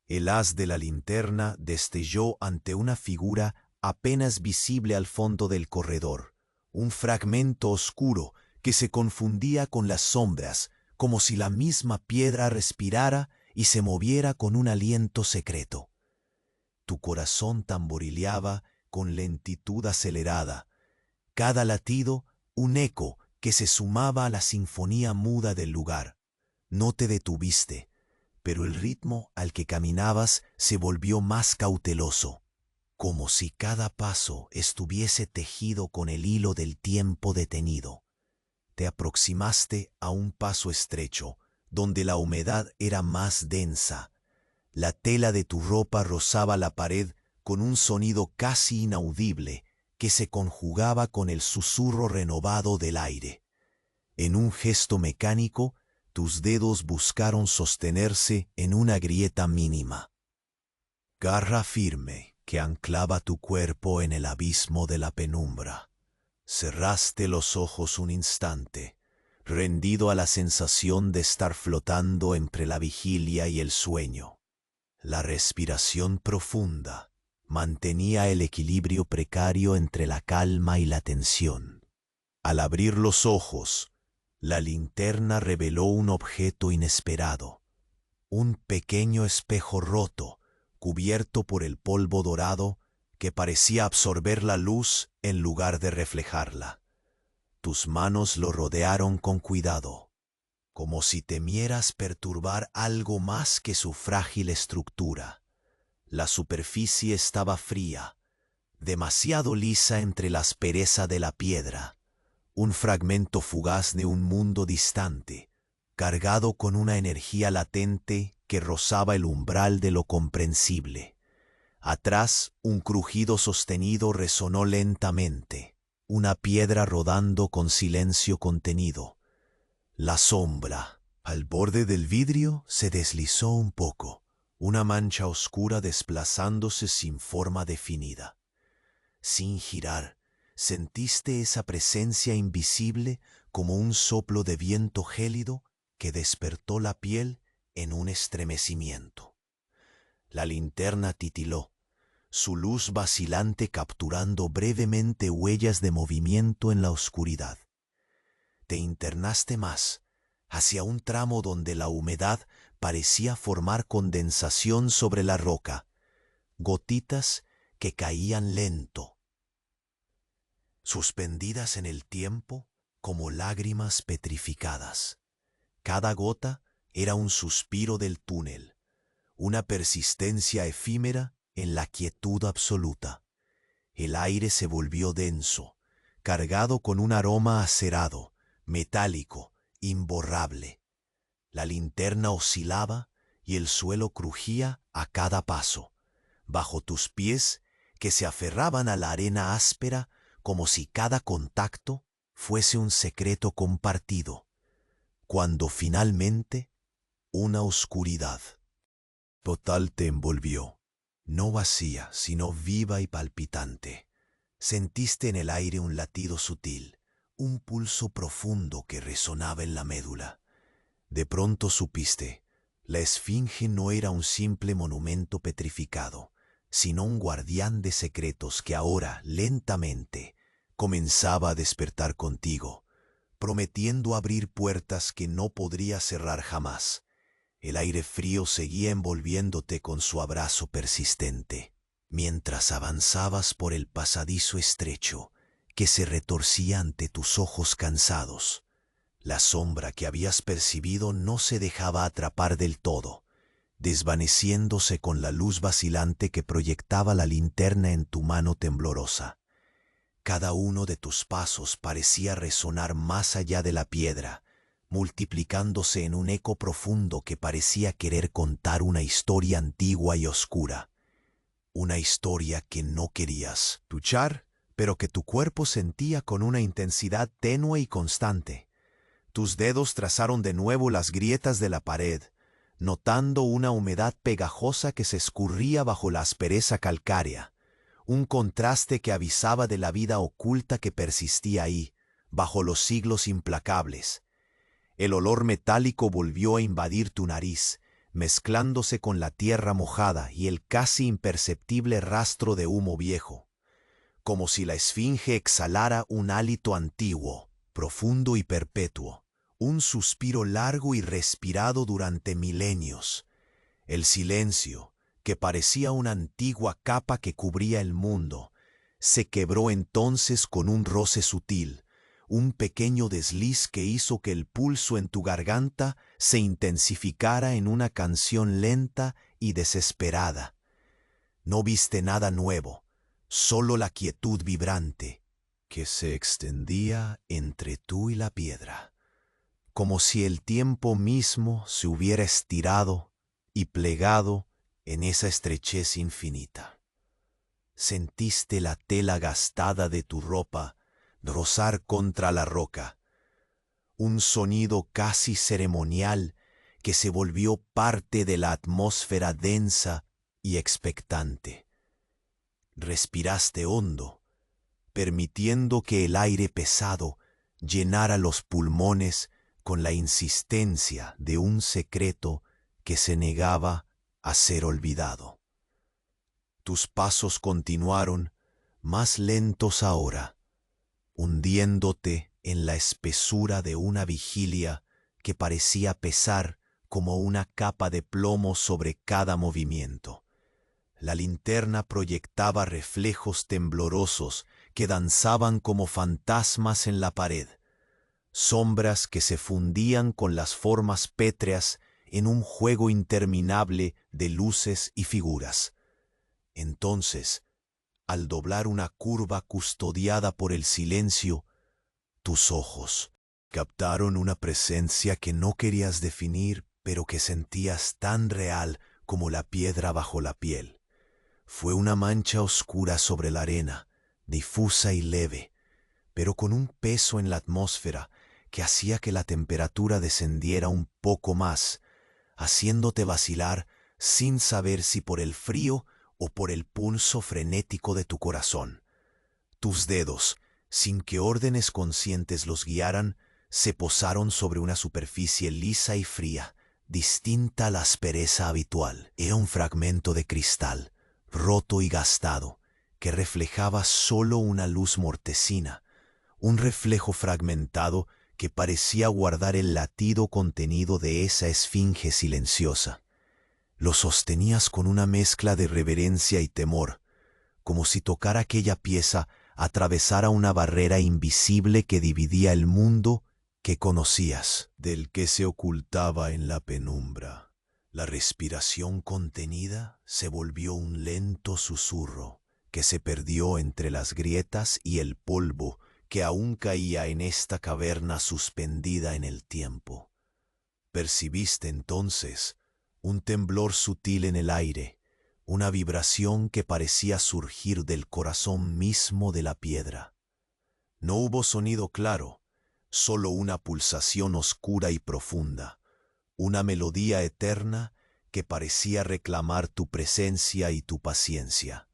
El haz de la linterna destelló ante una figura apenas visible al fondo del corredor, un fragmento oscuro que se confundía con las sombras, como si la misma piedra respirara y se moviera con un aliento secreto. Tu corazón tamborileaba con lentitud acelerada, cada latido un eco que se sumaba a la sinfonía muda del lugar. No te detuviste, pero el ritmo al que caminabas se volvió más cauteloso, como si cada paso estuviese tejido con el hilo del tiempo detenido. Te aproximaste a un paso estrecho, donde la humedad era más densa. La tela de tu ropa rozaba la pared con un sonido casi inaudible que se conjugaba con el susurro renovado del aire. En un gesto mecánico, tus dedos buscaron sostenerse en una grieta mínima. Garra firme que anclaba tu cuerpo en el abismo de la penumbra. Cerraste los ojos un instante, rendido a la sensación de estar flotando entre la vigilia y el sueño. La respiración profunda mantenía el equilibrio precario entre la calma y la tensión. Al abrir los ojos, la linterna reveló un objeto inesperado, un pequeño espejo roto, cubierto por el polvo dorado que parecía absorber la luz en lugar de reflejarla. Tus manos lo rodearon con cuidado, como si temieras perturbar algo más que su frágil estructura. La superficie estaba fría, demasiado lisa entre la aspereza de la piedra, un fragmento fugaz de un mundo distante, cargado con una energía latente que rozaba el umbral de lo comprensible. Atrás, un crujido sostenido resonó lentamente, una piedra rodando con silencio contenido. La sombra, al borde del vidrio, se deslizó un poco, una mancha oscura desplazándose sin forma definida. Sin girar, sentiste esa presencia invisible como un soplo de viento gélido que despertó la piel en un estremecimiento. La linterna titiló, su luz vacilante capturando brevemente huellas de movimiento en la oscuridad. Te internaste más, hacia un tramo donde la humedad parecía formar condensación sobre la roca, gotitas que caían lento, suspendidas en el tiempo como lágrimas petrificadas. Cada gota era un suspiro del túnel, una persistencia efímera en la quietud absoluta. El aire se volvió denso, cargado con un aroma acerado, metálico, imborrable. La linterna oscilaba y el suelo crujía a cada paso, bajo tus pies que se aferraban a la arena áspera como si cada contacto fuese un secreto compartido, cuando finalmente una oscuridad total te envolvió. no vacía, sino viva y palpitante. Sentiste en el aire un latido sutil, un pulso profundo que resonaba en la médula. De pronto supiste, la esfinge no era un simple monumento petrificado, sino un guardián de secretos que ahora, lentamente, comenzaba a despertar contigo, prometiendo abrir puertas que no podría cerrar jamás. El aire frío seguía envolviéndote con su abrazo persistente, mientras avanzabas por el pasadizo estrecho que se retorcía ante tus ojos cansados. La sombra que habías percibido no se dejaba atrapar del todo, desvaneciéndose con la luz vacilante que proyectaba la linterna en tu mano temblorosa. Cada uno de tus pasos parecía resonar más allá de la piedra, multiplicándose en un eco profundo que parecía querer contar una historia antigua y oscura. Una historia que no querías escuchar, pero que tu cuerpo sentía con una intensidad tenue y constante. Tus dedos trazaron de nuevo las grietas de la pared, notando una humedad pegajosa que se escurría bajo la aspereza calcárea, un contraste que avisaba de la vida oculta que persistía ahí, bajo los siglos implacables. El olor metálico volvió a invadir tu nariz, mezclándose con la tierra mojada y el casi imperceptible rastro de humo viejo, como si la esfinge exhalara un hálito antiguo, profundo y perpetuo, un suspiro largo y respirado durante milenios. El silencio, que parecía una antigua capa que cubría el mundo, se quebró entonces con un roce sutil, un pequeño desliz que hizo que el pulso en tu garganta se intensificara en una canción lenta y desesperada. No viste nada nuevo, solo la quietud vibrante que se extendía entre tú y la piedra, como si el tiempo mismo se hubiera estirado y plegado en esa estrechez infinita. Sentiste la tela gastada de tu ropa rozar contra la roca, un sonido casi ceremonial que se volvió parte de la atmósfera densa y expectante. Respiraste hondo, permitiendo que el aire pesado llenara los pulmones con la insistencia de un secreto que se negaba a ser olvidado. Tus pasos continuaron, más lentos ahora, hundiéndote en la espesura de una vigilia que parecía pesar como una capa de plomo sobre cada movimiento. La linterna proyectaba reflejos temblorosos que danzaban como fantasmas en la pared, sombras que se fundían con las formas pétreas en un juego interminable de luces y figuras. Entonces, al doblar una curva custodiada por el silencio, tus ojos captaron una presencia que no querías definir, pero que sentías tan real como la piedra bajo la piel. Fue una mancha oscura sobre la arena, difusa y leve, pero con un peso en la atmósfera que hacía que la temperatura descendiera un poco más, haciéndote vacilar sin saber si por el frío o por el pulso frenético de tu corazón. Tus dedos, sin que órdenes conscientes los guiaran, se posaron sobre una superficie lisa y fría, distinta a la aspereza habitual. Era un fragmento de cristal, roto y gastado, que reflejaba solo una luz mortecina, un reflejo fragmentado que parecía guardar el latido contenido de esa esfinge silenciosa. Lo sostenías con una mezcla de reverencia y temor, como si tocar aquella pieza atravesara una barrera invisible que dividía el mundo que conocías del que se ocultaba en la penumbra. La respiración contenida se volvió un lento susurro que se perdió entre las grietas y el polvo que aún caía en esta caverna suspendida en el tiempo. Percibiste entonces un temblor sutil en el aire, una vibración que parecía surgir del corazón mismo de la piedra. No hubo sonido claro, solo una pulsación oscura y profunda, una melodía eterna que parecía reclamar tu presencia y tu paciencia.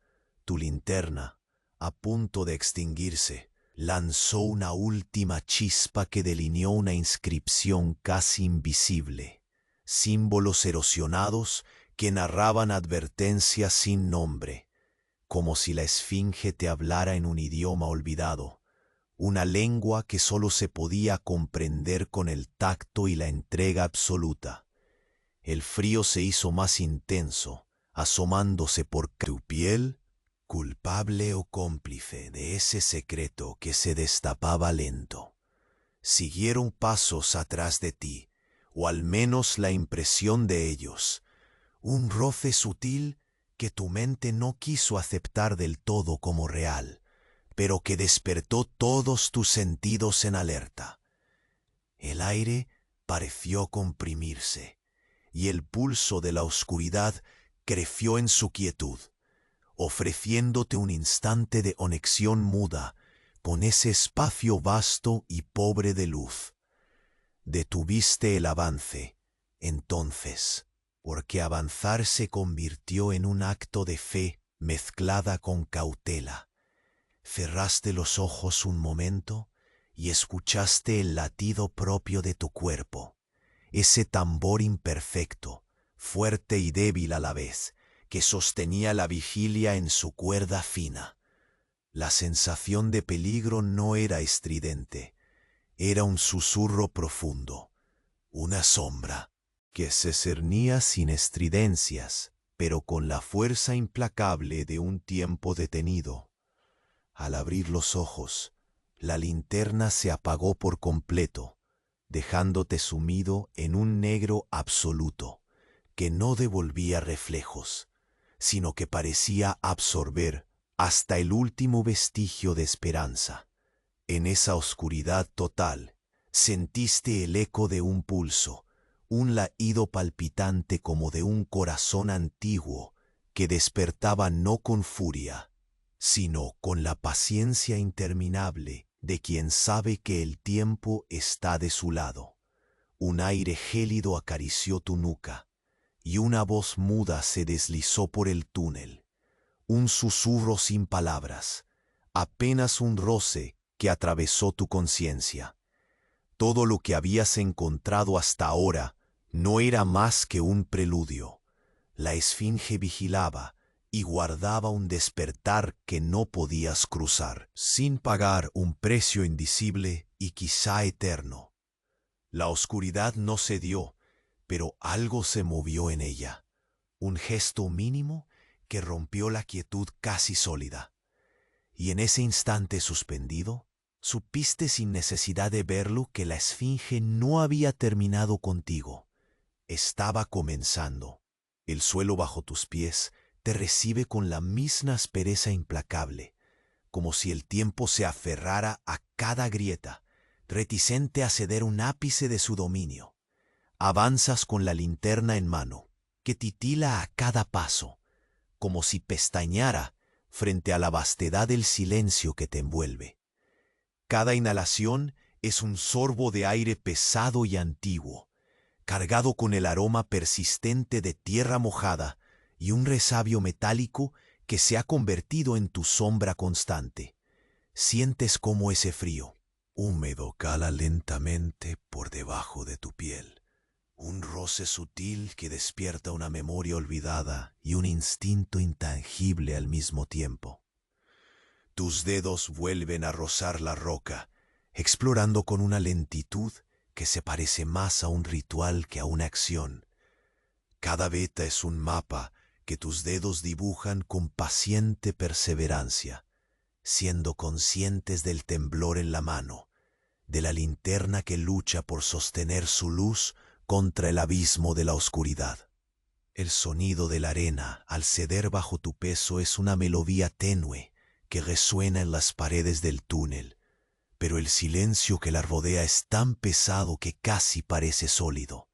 Tu linterna, a punto de extinguirse, lanzó una última chispa que delineó una inscripción casi invisible, símbolos erosionados que narraban advertencias sin nombre, como si la esfinge te hablara en un idioma olvidado, una lengua que sólo se podía comprender con el tacto y la entrega absoluta. El frío se hizo más intenso, asomándose por tu piel, culpable o cómplice de ese secreto que se destapaba lento. Siguieron pasos atrás de ti, o al menos la impresión de ellos, un roce sutil que tu mente no quiso aceptar del todo como real, pero que despertó todos tus sentidos en alerta. El aire pareció comprimirse, y el pulso de la oscuridad creció en su quietud, ofreciéndote un instante de conexión muda con ese espacio vasto y pobre de luz. Detuviste el avance, entonces, porque avanzar se convirtió en un acto de fe mezclada con cautela. Cerraste los ojos un momento y escuchaste el latido propio de tu cuerpo, ese tambor imperfecto, fuerte y débil a la vez, que sostenía la vigilia en su cuerda fina. La sensación de peligro no era estridente, era un susurro profundo, una sombra, que se cernía sin estridencias, pero con la fuerza implacable de un tiempo detenido. Al abrir los ojos, la linterna se apagó por completo, dejándote sumido en un negro absoluto, que no devolvía reflejos, sino que parecía absorber hasta el último vestigio de esperanza. En esa oscuridad total, sentiste el eco de un pulso, un latido palpitante como de un corazón antiguo que despertaba no con furia, sino con la paciencia interminable de quien sabe que el tiempo está de su lado. Un aire gélido acarició tu nuca, y una voz muda se deslizó por el túnel. Un susurro sin palabras, apenas un roce que atravesó tu conciencia. Todo lo que habías encontrado hasta ahora no era más que un preludio. La esfinge vigilaba y guardaba un despertar que no podías cruzar, sin pagar un precio indecible y quizá eterno. La oscuridad no cedió, pero algo se movió en ella, un gesto mínimo que rompió la quietud casi sólida. Y en ese instante suspendido, supiste sin necesidad de verlo que la esfinge no había terminado contigo. Estaba comenzando. El suelo bajo tus pies te recibe con la misma aspereza implacable, como si el tiempo se aferrara a cada grieta, reticente a ceder un ápice de su dominio. Avanzas con la linterna en mano, que titila a cada paso, como si pestañeara frente a la vastedad del silencio que te envuelve. Cada inhalación es un sorbo de aire pesado y antiguo, cargado con el aroma persistente de tierra mojada y un resabio metálico que se ha convertido en tu sombra constante. Sientes cómo ese frío, húmedo, cala lentamente por debajo de tu piel. Un roce sutil que despierta una memoria olvidada y un instinto intangible al mismo tiempo. Tus dedos vuelven a rozar la roca, explorando con una lentitud que se parece más a un ritual que a una acción. Cada veta es un mapa que tus dedos dibujan con paciente perseverancia, siendo conscientes del temblor en la mano, de la linterna que lucha por sostener su luz contra el abismo de la oscuridad. El sonido de la arena al ceder bajo tu peso es una melodía tenue que resuena en las paredes del túnel, pero el silencio que la rodea es tan pesado que casi parece sólido.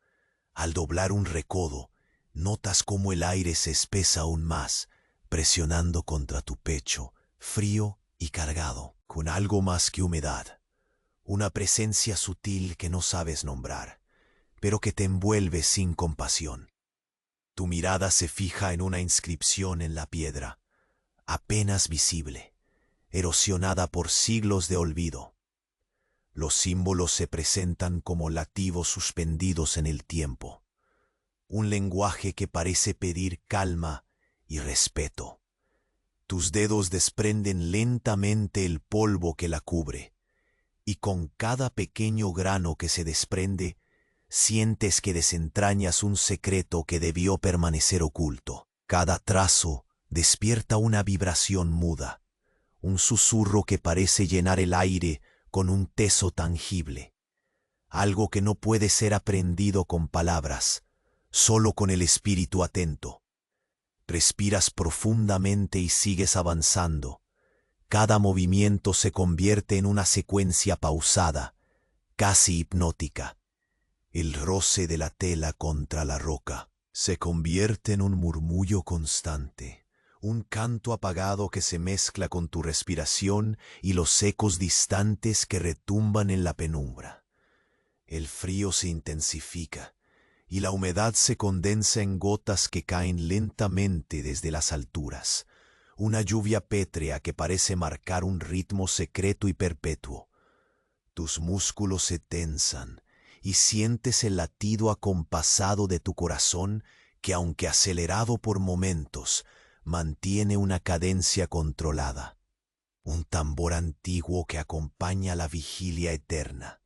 Al doblar un recodo, notas cómo el aire se espesa aún más, presionando contra tu pecho, frío y cargado, con algo más que humedad. Una presencia sutil que no sabes nombrar, pero que te envuelve sin compasión. Tu mirada se fija en una inscripción en la piedra, apenas visible, erosionada por siglos de olvido. Los símbolos se presentan como lativos suspendidos en el tiempo, un lenguaje que parece pedir calma y respeto. Tus dedos desprenden lentamente el polvo que la cubre, y con cada pequeño grano que se desprende, sientes que desentrañas un secreto que debió permanecer oculto. Cada trazo despierta una vibración muda, un susurro que parece llenar el aire con un teso tangible, algo que no puede ser aprendido con palabras, solo con el espíritu atento. Respiras profundamente y sigues avanzando. Cada movimiento se convierte en una secuencia pausada, casi hipnótica. El roce de la tela contra la roca se convierte en un murmullo constante, un canto apagado que se mezcla con tu respiración y los ecos distantes que retumban en la penumbra. El frío se intensifica y la humedad se condensa en gotas que caen lentamente desde las alturas, una lluvia pétrea que parece marcar un ritmo secreto y perpetuo. Tus músculos se tensan y sientes el latido acompasado de tu corazón que, aunque acelerado por momentos, mantiene una cadencia controlada. Un tambor antiguo que acompaña la vigilia eterna.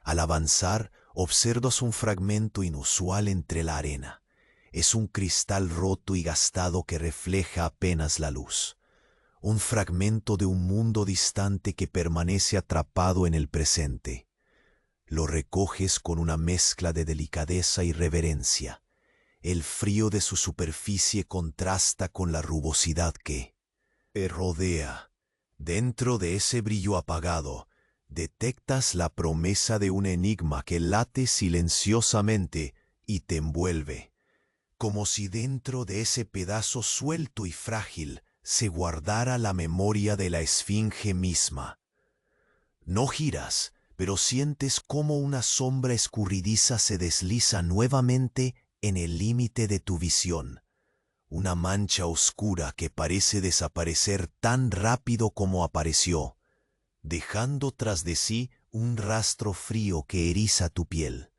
Al avanzar, observas un fragmento inusual entre la arena. Es un cristal roto y gastado que refleja apenas la luz. Un fragmento de un mundo distante que permanece atrapado en el presente. Lo recoges con una mezcla de delicadeza y reverencia. El frío de su superficie contrasta con la rugosidad que te rodea. Dentro de ese brillo apagado, detectas la promesa de un enigma que late silenciosamente y te envuelve, como si dentro de ese pedazo suelto y frágil se guardara la memoria de la esfinge misma. No giras, pero sientes cómo una sombra escurridiza se desliza nuevamente en el límite de tu visión. Una mancha oscura que parece desaparecer tan rápido como apareció, dejando tras de sí un rastro frío que eriza tu piel.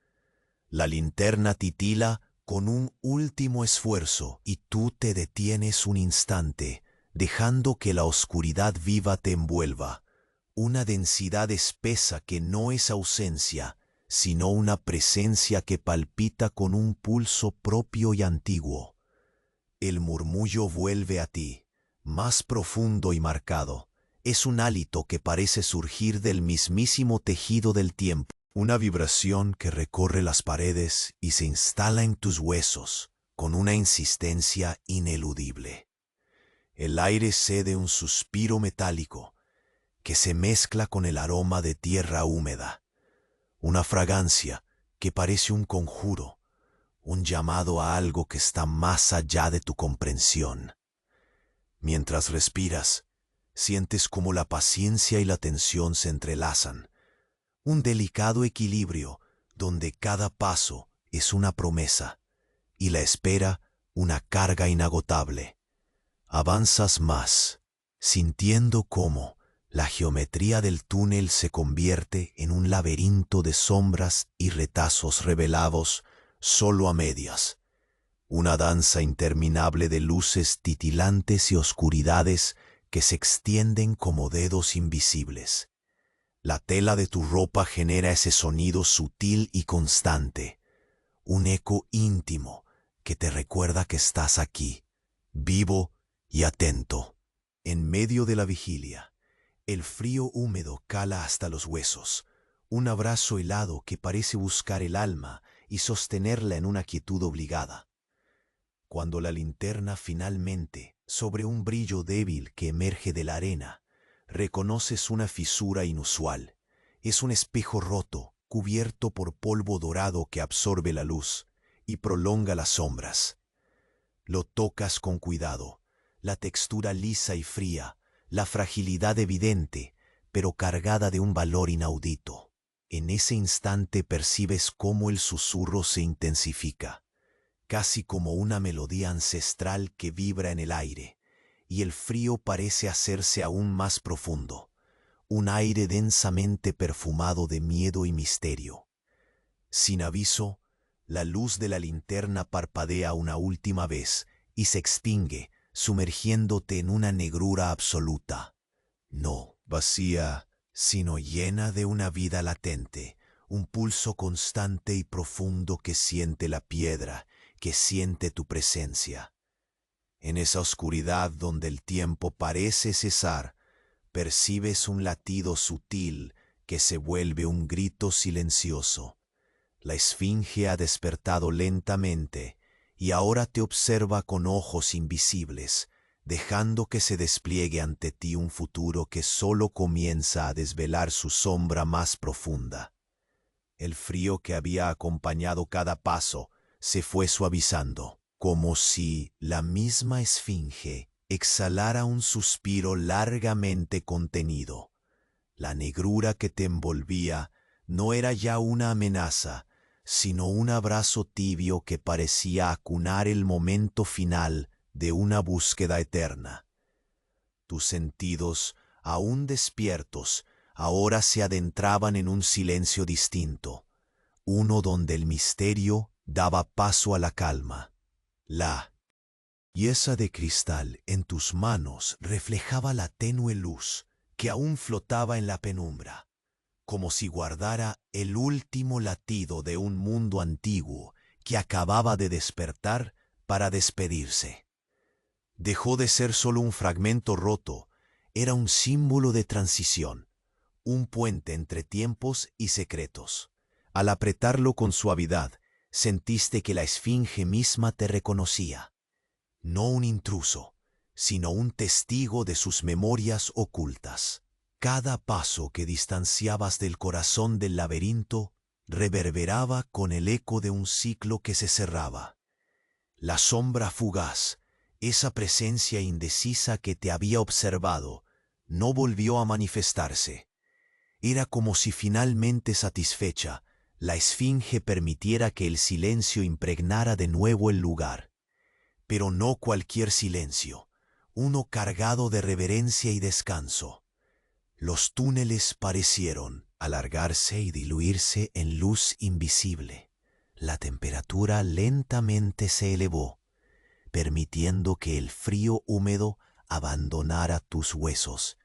La linterna titila con un último esfuerzo y tú te detienes un instante, dejando que la oscuridad viva te envuelva. Una densidad espesa que no es ausencia, sino una presencia que palpita con un pulso propio y antiguo. El murmullo vuelve a ti, más profundo y marcado. Es un hálito que parece surgir del mismísimo tejido del tiempo, una vibración que recorre las paredes y se instala en tus huesos con una insistencia ineludible. El aire cede un suspiro metálico que se mezcla con el aroma de tierra húmeda, una fragancia que parece un conjuro, un llamado a algo que está más allá de tu comprensión. Mientras respiras, sientes como la paciencia y la tensión se entrelazan, un delicado equilibrio donde cada paso es una promesa y la espera una carga inagotable. Avanzas más, sintiendo cómo la geometría del túnel se convierte en un laberinto de sombras y retazos revelados solo a medias. Una danza interminable de luces titilantes y oscuridades que se extienden como dedos invisibles. La tela de tu ropa genera ese sonido sutil y constante, un eco íntimo que te recuerda que estás aquí, vivo y atento. En medio de la vigilia, el frío húmedo cala hasta los huesos, un abrazo helado que parece buscar el alma y sostenerla en una quietud obligada. Cuando la linterna finalmente, sobre un brillo débil que emerge de la arena, reconoces una fisura inusual. Es un espejo roto, cubierto por polvo dorado que absorbe la luz y prolonga las sombras. Lo tocas con cuidado, la textura lisa y fría, la fragilidad evidente, pero cargada de un valor inaudito. En ese instante percibes cómo el susurro se intensifica. casi como una melodía ancestral que vibra en el aire, y el frío parece hacerse aún más profundo, un aire densamente perfumado de miedo y misterio. Sin aviso, la luz de la linterna parpadea una última vez y se extingue, sumergiéndote en una negrura absoluta. No vacía, sino llena de una vida latente, un pulso constante y profundo que siente la piedra, que siente tu presencia. En esa oscuridad donde el tiempo parece cesar, percibes un latido sutil que se vuelve un grito silencioso. La esfinge ha despertado lentamente y ahora te observa con ojos invisibles, dejando que se despliegue ante ti un futuro que solo comienza a desvelar su sombra más profunda. El frío que había acompañado cada paso se fue suavizando, como si la misma esfinge exhalara un suspiro largamente contenido. La negrura que te envolvía no era ya una amenaza, sino un abrazo tibio que parecía acunar el momento final de una búsqueda eterna. Tus sentidos, aún despiertos, ahora se adentraban en un silencio distinto, uno donde el misterio daba paso a la calma. La pieza de cristal en tus manos reflejaba la tenue luz que aún flotaba en la penumbra, como si guardara el último latido de un mundo antiguo que acababa de despertar para despedirse. Dejó de ser solo un fragmento roto, era un símbolo de transición, un puente entre tiempos y secretos. Al apretarlo con suavidad, sentiste que la esfinge misma te reconocía, no un intruso, sino un testigo de sus memorias ocultas. Cada paso que distanciabas del corazón del laberinto reverberaba con el eco de un ciclo que se cerraba. La sombra fugaz, esa presencia indecisa que te había observado, no volvió a manifestarse. Era como si finalmente satisfecha, la esfinge permitiera que el silencio impregnara de nuevo el lugar. Pero no cualquier silencio, uno cargado de reverencia y descanso. Los túneles parecieron alargarse y diluirse en luz invisible. La temperatura lentamente se elevó, permitiendo que el frío húmedo abandonara tus huesos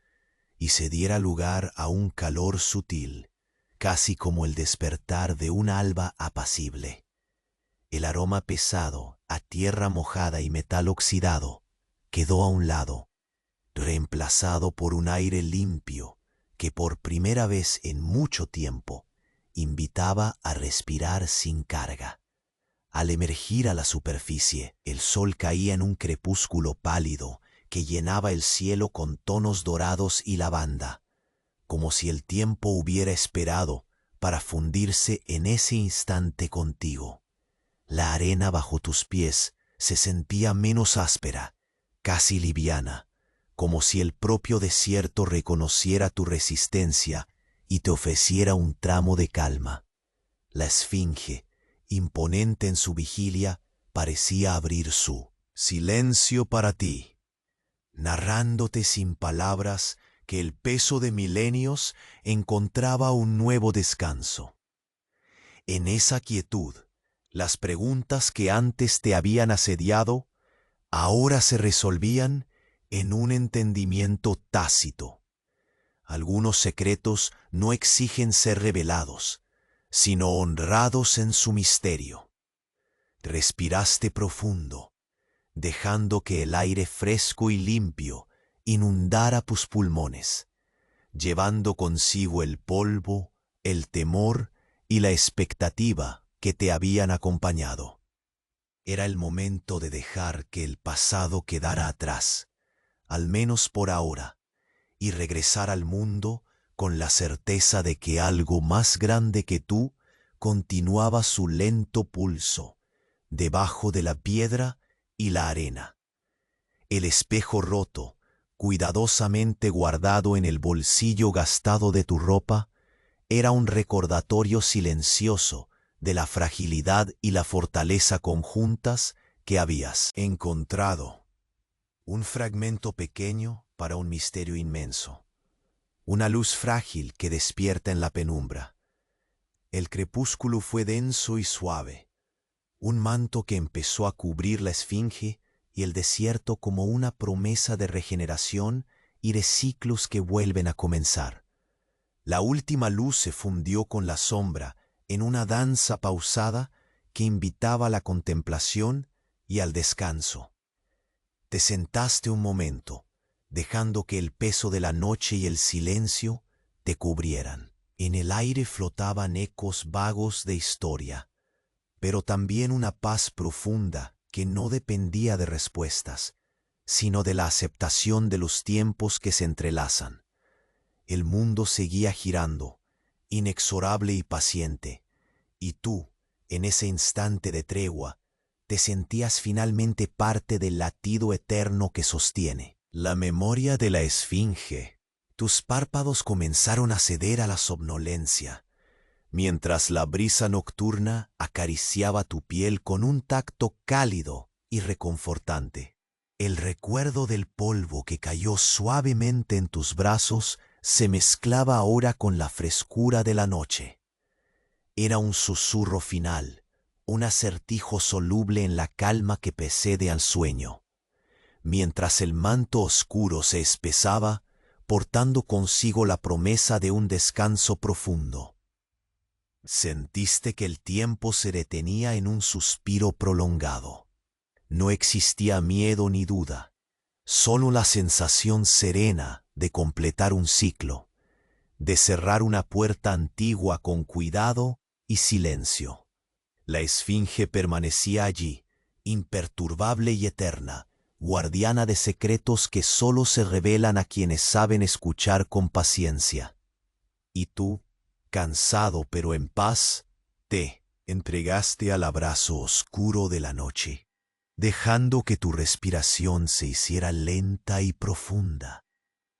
y se diera lugar a un calor sutil, casi como el despertar de un alba apacible. El aroma pesado a tierra mojada y metal oxidado quedó a un lado, reemplazado por un aire limpio que por primera vez en mucho tiempo invitaba a respirar sin carga. Al emergir a la superficie, el sol caía en un crepúsculo pálido que llenaba el cielo con tonos dorados y lavanda, como si el tiempo hubiera esperado para fundirse en ese instante contigo. La arena bajo tus pies se sentía menos áspera, casi liviana, como si el propio desierto reconociera tu resistencia y te ofreciera un tramo de calma. La esfinge, imponente en su vigilia, parecía abrir su silencio para ti, narrándote sin palabras que el peso de milenios encontraba un nuevo descanso. En esa quietud, las preguntas que antes te habían asediado, ahora se resolvían en un entendimiento tácito. Algunos secretos no exigen ser revelados, sino honrados en su misterio. Respiraste profundo, dejando que el aire fresco y limpio inundara tus pulmones, llevando consigo el polvo, el temor y la expectativa que te habían acompañado. Era el momento de dejar que el pasado quedara atrás, al menos por ahora, y regresar al mundo con la certeza de que algo más grande que tú continuaba su lento pulso, debajo de la piedra y la arena. El espejo roto, cuidadosamente guardado en el bolsillo gastado de tu ropa, era un recordatorio silencioso de la fragilidad y la fortaleza conjuntas que habías encontrado. Un fragmento pequeño para un misterio inmenso. Una luz frágil que despierta en la penumbra. El crepúsculo fue denso y suave. Un manto que empezó a cubrir la esfinge y el desierto como una promesa de regeneración y de ciclos que vuelven a comenzar. La última luz se fundió con la sombra en una danza pausada que invitaba a la contemplación y al descanso. Te sentaste un momento, dejando que el peso de la noche y el silencio te cubrieran. En el aire flotaban ecos vagos de historia, pero también una paz profunda que no dependía de respuestas, sino de la aceptación de los tiempos que se entrelazan. El mundo seguía girando, inexorable y paciente, y tú, en ese instante de tregua, te sentías finalmente parte del latido eterno que sostiene la memoria de la esfinge. Tus párpados comenzaron a ceder a la somnolencia, mientras la brisa nocturna acariciaba tu piel con un tacto cálido y reconfortante. El recuerdo del polvo que cayó suavemente en tus brazos se mezclaba ahora con la frescura de la noche. Era un susurro final, un acertijo soluble en la calma que precede al sueño. Mientras el manto oscuro se espesaba, portando consigo la promesa de un descanso profundo. Sentiste que el tiempo se detenía en un suspiro prolongado. No existía miedo ni duda, solo la sensación serena de completar un ciclo, de cerrar una puerta antigua con cuidado y silencio. La esfinge permanecía allí, imperturbable y eterna, guardiana de secretos que solo se revelan a quienes saben escuchar con paciencia. Y tú, cansado pero en paz, te entregaste al abrazo oscuro de la noche, dejando que tu respiración se hiciera lenta y profunda,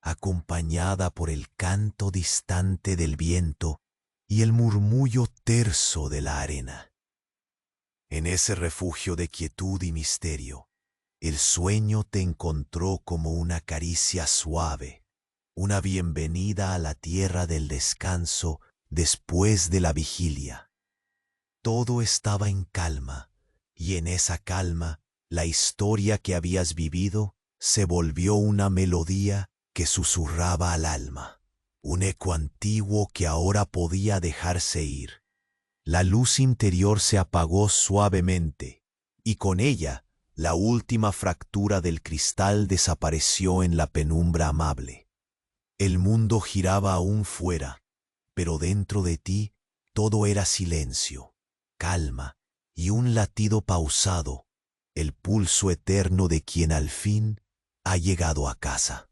acompañada por el canto distante del viento y el murmullo terso de la arena. En ese refugio de quietud y misterio, el sueño te encontró como una caricia suave, una bienvenida a la tierra del descanso después de la vigilia. Todo estaba en calma, y en esa calma la historia que habías vivido se volvió una melodía que susurraba al alma, un eco antiguo que ahora podía dejarse ir. La luz interior se apagó suavemente, y con ella la última fractura del cristal desapareció en la penumbra amable. El mundo giraba aún fuera, pero dentro de ti todo era silencio, calma y un latido pausado, el pulso eterno de quien al fin ha llegado a casa.